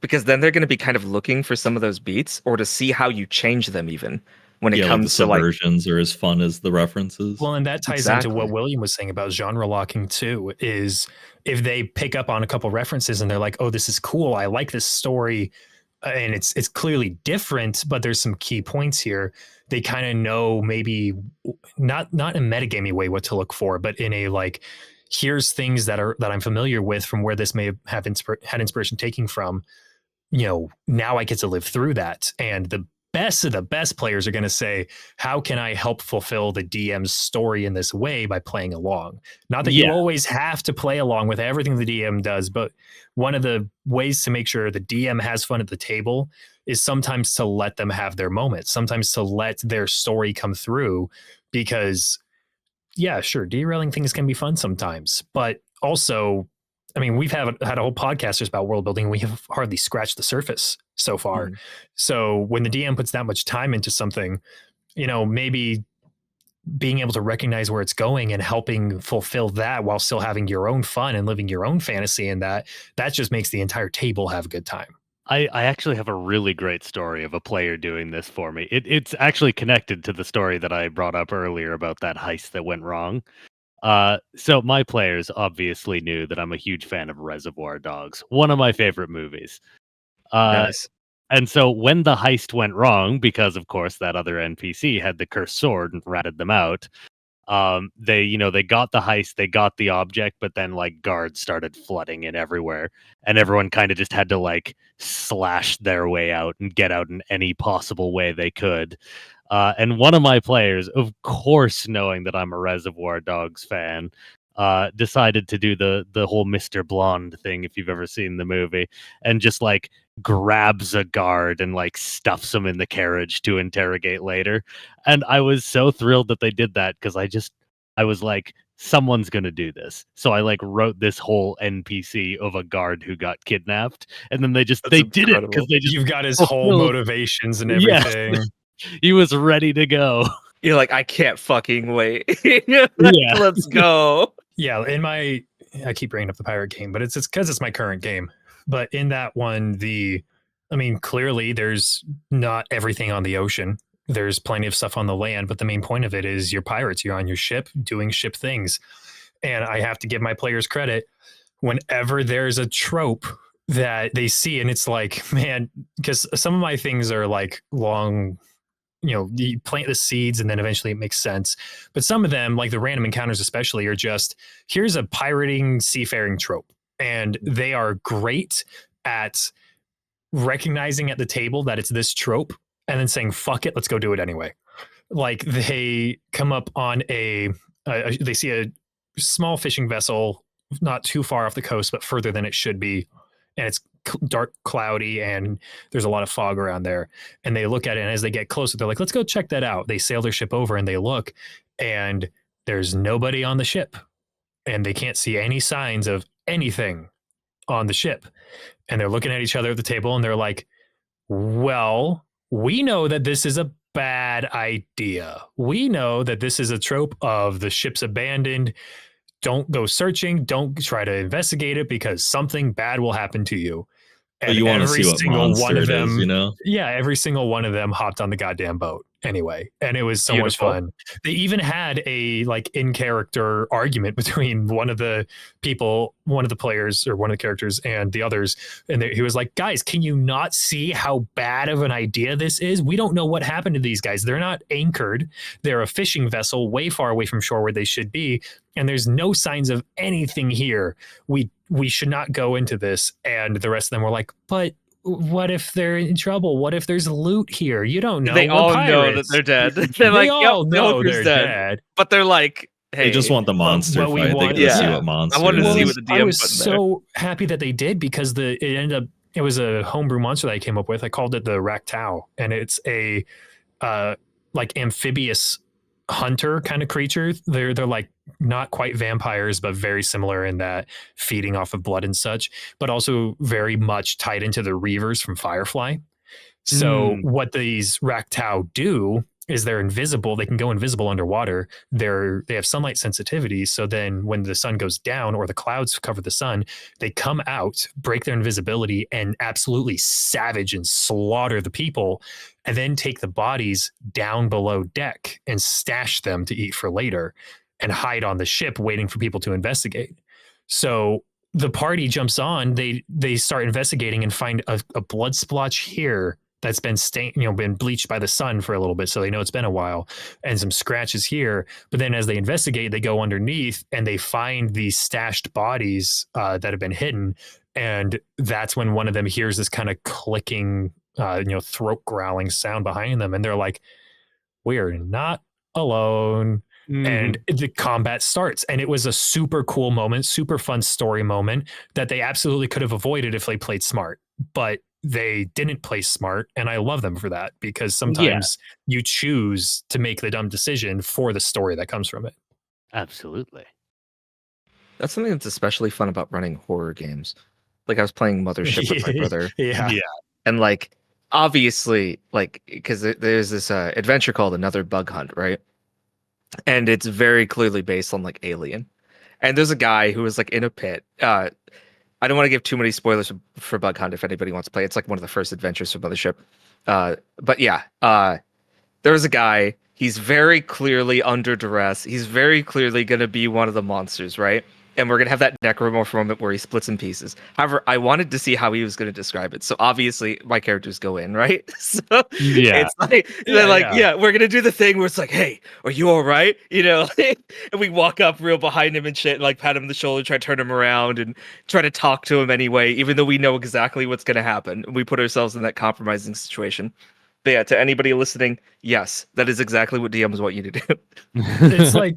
because then they're going to be kind of looking for some of those beats, or to see how you change them, even when it comes to subversions are as fun as the references. Well, and that ties into what William was saying about genre locking too, is if they pick up on a couple references and they're like, oh, this is cool, I like this story, and it's clearly different, but there's some key points here. They kind of know, maybe not in a metagamey way what to look for, but in a like, here's things that I'm familiar with from where this may have had inspiration taking from. Now I get to live through that. And the best of the best players are going to say, how can I help fulfill the DM's story in this way by playing along? Not that you always have to play along with everything the DM does, but one of the ways to make sure the DM has fun at the table is sometimes to let them have their moments, sometimes to let their story come through, because yeah, sure, derailing things can be fun sometimes, but also, I mean, we've had a whole podcast just about world building, and we have hardly scratched the surface so far. So when the DM puts that much time into something, maybe being able to recognize where it's going and helping fulfill that while still having your own fun and living your own fantasy in that just makes the entire table have a good time. I actually have a really great story of a player doing this for me. It's actually connected to the story that I brought up earlier about that heist that went wrong. So my players obviously knew that I'm a huge fan of Reservoir Dogs, one of my favorite movies. Nice. And so when the heist went wrong, because of course that other NPC had the cursed sword and ratted them out, they got the heist, they got the object, but then like guards started flooding in everywhere, and everyone kind of just had to like slash their way out and get out in any possible way they could. And one of my players, of course, knowing that I'm a Reservoir Dogs fan, decided to do the whole Mr. Blonde thing, if you've ever seen the movie, and just like grabs a guard and like stuffs him in the carriage to interrogate later. And I was so thrilled that they did that because I was like, someone's gonna do this. So I like wrote this whole NPC of a guard who got kidnapped, and then they did it because they just you've got his whole motivations and everything. Yes. He was ready to go. You're like, I can't fucking wait. Let's go. Yeah, I keep bringing up the pirate game, but it's because it's my current game. But in that one, clearly there's not everything on the ocean. There's plenty of stuff on the land, but the main point of it is you're pirates. You're on your ship doing ship things. And I have to give my players credit whenever there's a trope that they see, and it's like, man, because some of my things are like long, you plant the seeds and then eventually it makes sense. But some of them, like the random encounters especially, are just, here's a pirating seafaring trope. And they are great at recognizing at the table that it's this trope and then saying, fuck it, let's go do it anyway. Like they come up on they see a small fishing vessel not too far off the coast, but further than it should be. And it's dark, cloudy, and there's a lot of fog around there. And they look at it, and as they get closer, they're like, let's go check that out. They sail their ship over and they look, and there's nobody on the ship. And they can't see any signs of anything on the ship. And they're looking at each other at the table, and they're like, well, we know that this is a bad idea. We know that this is a trope of the ship's abandoned. Don't go searching. Don't try to investigate it because something bad will happen to you. And you want to see what monster it is, you know? Yeah, every single one of them hopped on the goddamn boat anyway, and it was so much fun. They even had a like in character argument between one of the players or one of the characters and the others, and he was like, guys, can you not see how bad of an idea this is? We don't know what happened to these guys. They're not anchored. They're a fishing vessel way far away from shore where they should be, and there's no signs of anything here. We should not go into this. And the rest of them were like, but what if they're in trouble? What if there's loot here? You don't know. They all know that they're dead. They're like, all know they're dead. But they're like, hey, they just want the monster fight. They want to see what monster. I wanted to see what the DM. I was so happy that they did because it was a homebrew monster that I came up with. I called it the Ractau, and it's a like amphibious hunter kind of creature. They're like not quite vampires, but very similar in that feeding off of blood and such, but also very much tied into the Reavers from Firefly. So what these Ractau do is they're invisible. They can go invisible underwater. They have sunlight sensitivity. So then when the sun goes down or the clouds cover the sun, they come out, break their invisibility, and absolutely savage and slaughter the people, and then take the bodies down below deck and stash them to eat for later and hide on the ship waiting for people to investigate. So the party jumps on, they start investigating and find a blood splotch here that's been stained, been bleached by the sun for a little bit, so they know it's been a while, and some scratches here. But then as they investigate, they go underneath and they find these stashed bodies that have been hidden. And that's when one of them hears this kind of clicking, throat growling sound behind them. And they're like, we're not alone. And the combat starts. And it was a super cool moment, super fun story moment that they absolutely could have avoided if they played smart. But they didn't play smart, and I love them for that, because sometimes you choose to make the dumb decision for the story that comes from it. Absolutely. That's something that's especially fun about running horror games. Like I was playing Mothership with my brother. Yeah. And like, obviously, like, because there's this adventure called Another Bug Hunt, right? and it's very clearly based on like Alien. And there's a guy who is like in a pit. I don't want to give too many spoilers for Bug Hunt if anybody wants to play. It's like one of the first adventures for Mothership. But yeah, there's a guy. He's very clearly under duress. He's very clearly going to be one of the monsters, right? And we're going to have that necromorph moment where he splits in pieces. However, I wanted to see how he was going to describe it. So obviously my characters go in, right? So it's like, they're we're going to do the thing where it's like, hey, are you all right? You know, and we walk up real behind him and shit and like pat him on the shoulder, try to turn him around and try to talk to him anyway, even though we know exactly what's going to happen. We put ourselves in that compromising situation. But yeah, to anybody listening, yes, that is exactly what DMs want you to do. It's like,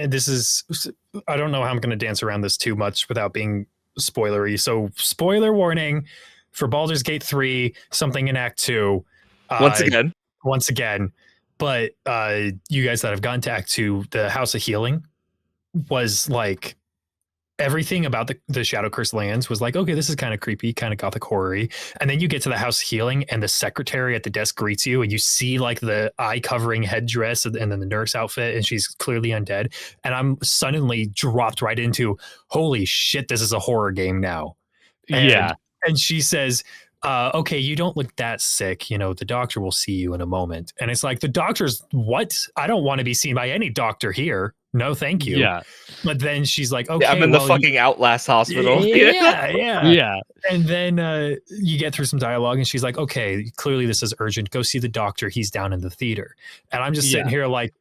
this is, I don't know how I'm going to dance around this too much without being spoilery. So spoiler warning for Baldur's Gate 3, something in Act 2. Once again. But you guys that have gone to Act 2, the House of Healing was like, everything about the Shadow Curse lands was like, okay, this is kind of creepy, kind of gothic horror-y. And then you get to the House of Healing and the secretary at the desk greets you and you see like the eye covering headdress and then the nurse outfit and she's clearly undead. And I'm suddenly dropped right into, holy shit, this is a horror game now. And she says, okay, you don't look that sick. You know, the doctor will see you in a moment. And it's like, the doctor's what? I don't want to be seen by any doctor here. No, thank you. Yeah. But then she's like, okay, I'm in the fucking Outlast hospital. Yeah. And then you get through some dialogue and she's like, okay, clearly this is urgent. Go see the doctor. He's down in the theater. And I'm just sitting here like,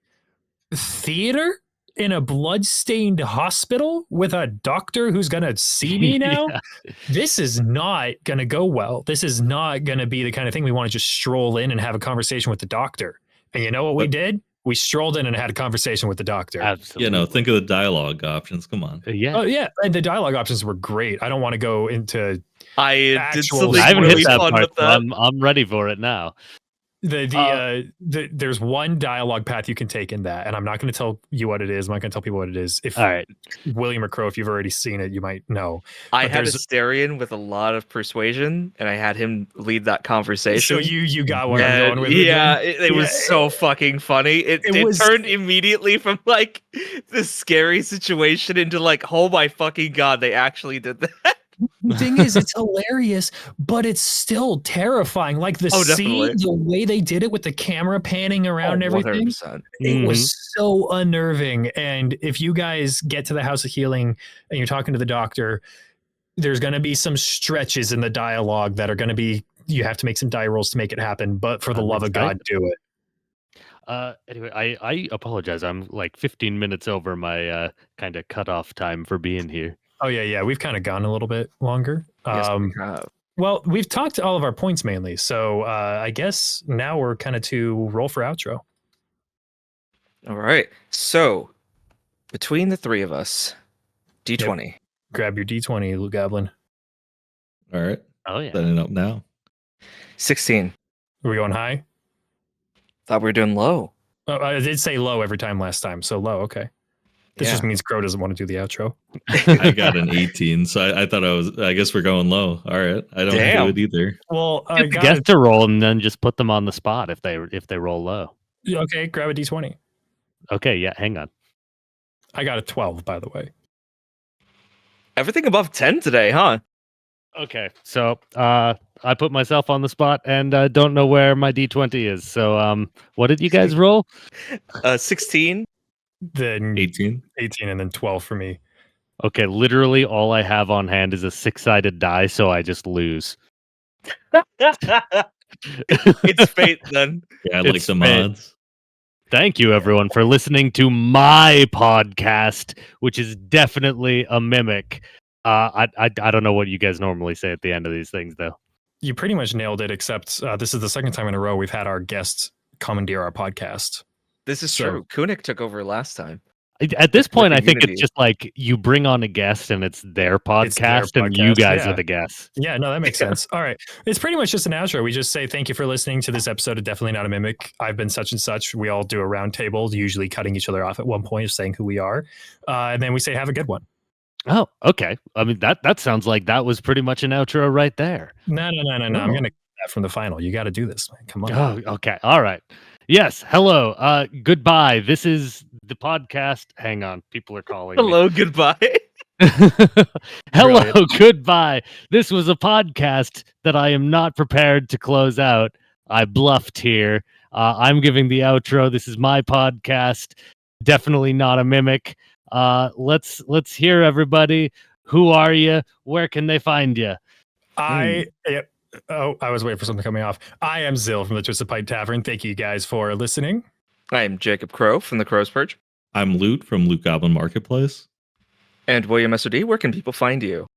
theater? In a blood-stained hospital with a doctor who's going to see me now? This is not going to go well. This is not going to be the kind of thing we want to just stroll in and have a conversation with the doctor. And you know what we did? We strolled in and had a conversation with the doctor. Absolutely. You know, think of the dialogue options. Come on. Yeah. Oh, yeah. And the dialogue options were great. I don't want to go into I haven't hit that part. I'm ready for it now. There's one dialogue path you can take in that, and I'm not going to tell you what it is. I'm not going to tell people what it is. All right, William or Crowe, if you've already seen it, you might know. I had Asterion with a lot of persuasion, and I had him lead that conversation. So you got what I'm going with. Yeah, it was so fucking funny. It turned immediately from like this scary situation into like, oh my fucking god, they actually did that. The thing is, it's hilarious, but it's still terrifying. Like the scene, the way they did it with the camera panning around everything, 100%. It was so unnerving. And if you guys get to the House of Healing and you're talking to the doctor, there's going to be some stretches in the dialogue that are going to be, you have to make some die rolls to make it happen. But for the love of God, do it. Anyway, I apologize. I'm like 15 minutes over my kind of cutoff time for being here. Oh, yeah. We've kind of gone a little bit longer. Yes, we have. Well, we've talked all of our points mainly. So I guess now we're kind of to roll for outro. All right. So between the three of us, D20. Yep. Grab your D20, little Goblin. All right. Oh, yeah. Setting up now. 16. Are we going high? Thought we were doing low. Oh, I did say low every time last time. So low. Okay. This just means Crowe doesn't want to do the outro. I got an 18, so I thought I guess we're going low. All right. I don't do it either. Well, I guess to roll and then just put them on the spot if they roll low. Okay, grab a D20. Okay, yeah, hang on. I got a 12, by the way. Everything above 10 today, huh? Okay, so I put myself on the spot and don't know where my D20 is. So what did you guys roll? 16. Then 18 and then 12 for me. Okay, literally all I have on hand is a 6-sided die, so I just lose. It's fate then. Yeah, I like the mods. Thank you everyone for listening to my podcast, which is definitely a mimic. I don't know what you guys normally say at the end of these things though. You pretty much nailed it, except this is the second time in a row we've had our guests commandeer our podcast. This is true. Kunik took over last time. At this point, I think it's just like you bring on a guest and it's their podcast, and you guys are the guests. Yeah, no, that makes sense. All right. It's pretty much just an outro. We just say thank you for listening to this episode of Definitely Not a Mimic. I've been such and such. We all do a round table, usually cutting each other off at one point, saying who we are. And then we say have a good one. Oh, okay. I mean, that sounds like that was pretty much an outro right there. No. I'm going to cut that from the final. You got to do this. Come on. Oh, okay. All right. Yes. Hello. Goodbye. This is the podcast. Hang on. People are calling. Hello. Goodbye. Hello. Brilliant. Goodbye. This was a podcast that I am not prepared to close out. I bluffed here. I'm giving the outro. This is my podcast. Definitely not a mimic. Let's hear everybody. Who are you? Where can they find you? I was waiting for something coming off. I am Zill from the Twisted Pint Tavern. Thank you guys for listening. I am Jacob Crowe from the Crow's Perch. I'm Loot from Loot Goblin Marketplace. And WilliamSRD, where can people find you?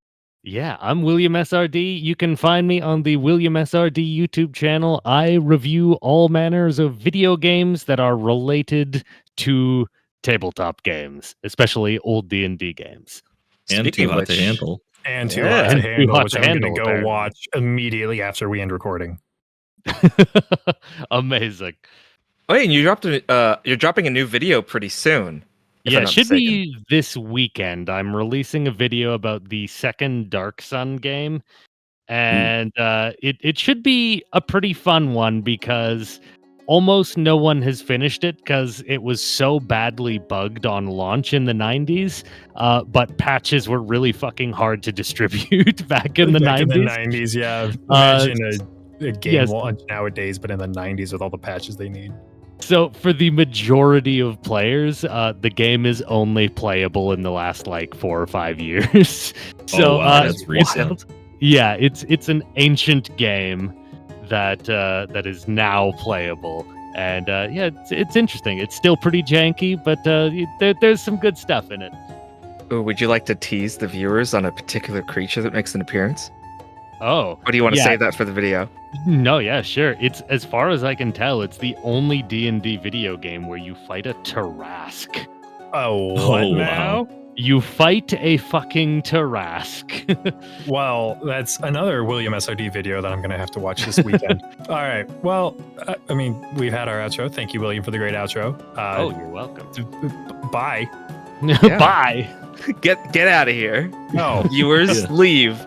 Yeah, I'm WilliamSRD. You can find me on the WilliamSRD YouTube channel. I review all manners of video games that are related to tabletop games, especially old D&D games. And Too Hot to Handle. And Too Hot to Handle, which I'm going to go apparently. watch immediately after we end recording. Amazing. Oh, and you're dropping a new video pretty soon. Yeah, it should be this weekend. I'm releasing a video about the second Dark Sun game. And it should be a pretty fun one because almost no one has finished it because it was so badly bugged on launch in the 90s. But patches were really fucking hard to distribute back in the 90s. In the 90s, yeah. Imagine a game launch nowadays, but in the 90s with all the patches they need. So for the majority of players, the game is only playable in the last like 4 or 5 years. So that's recent. Yeah, it's an ancient game that is now playable, and it's interesting. It's still pretty janky, but there's some good stuff in it. Ooh, would you like to tease the viewers on a particular creature that makes an appearance? Oh, or do you want to save that for the video? No, yeah, sure. It's, as far as I can tell, it's the only D&D video game where you fight a Tarrasque. Oh, what now? Wow. You fight a fucking Tarrasque. Well, that's another WilliamSRD video that I'm going to have to watch this weekend. All right. Well, I mean, we've had our outro. Thank you, William, for the great outro. You're welcome. Bye. Bye. Get out of here. No. Viewers, leave.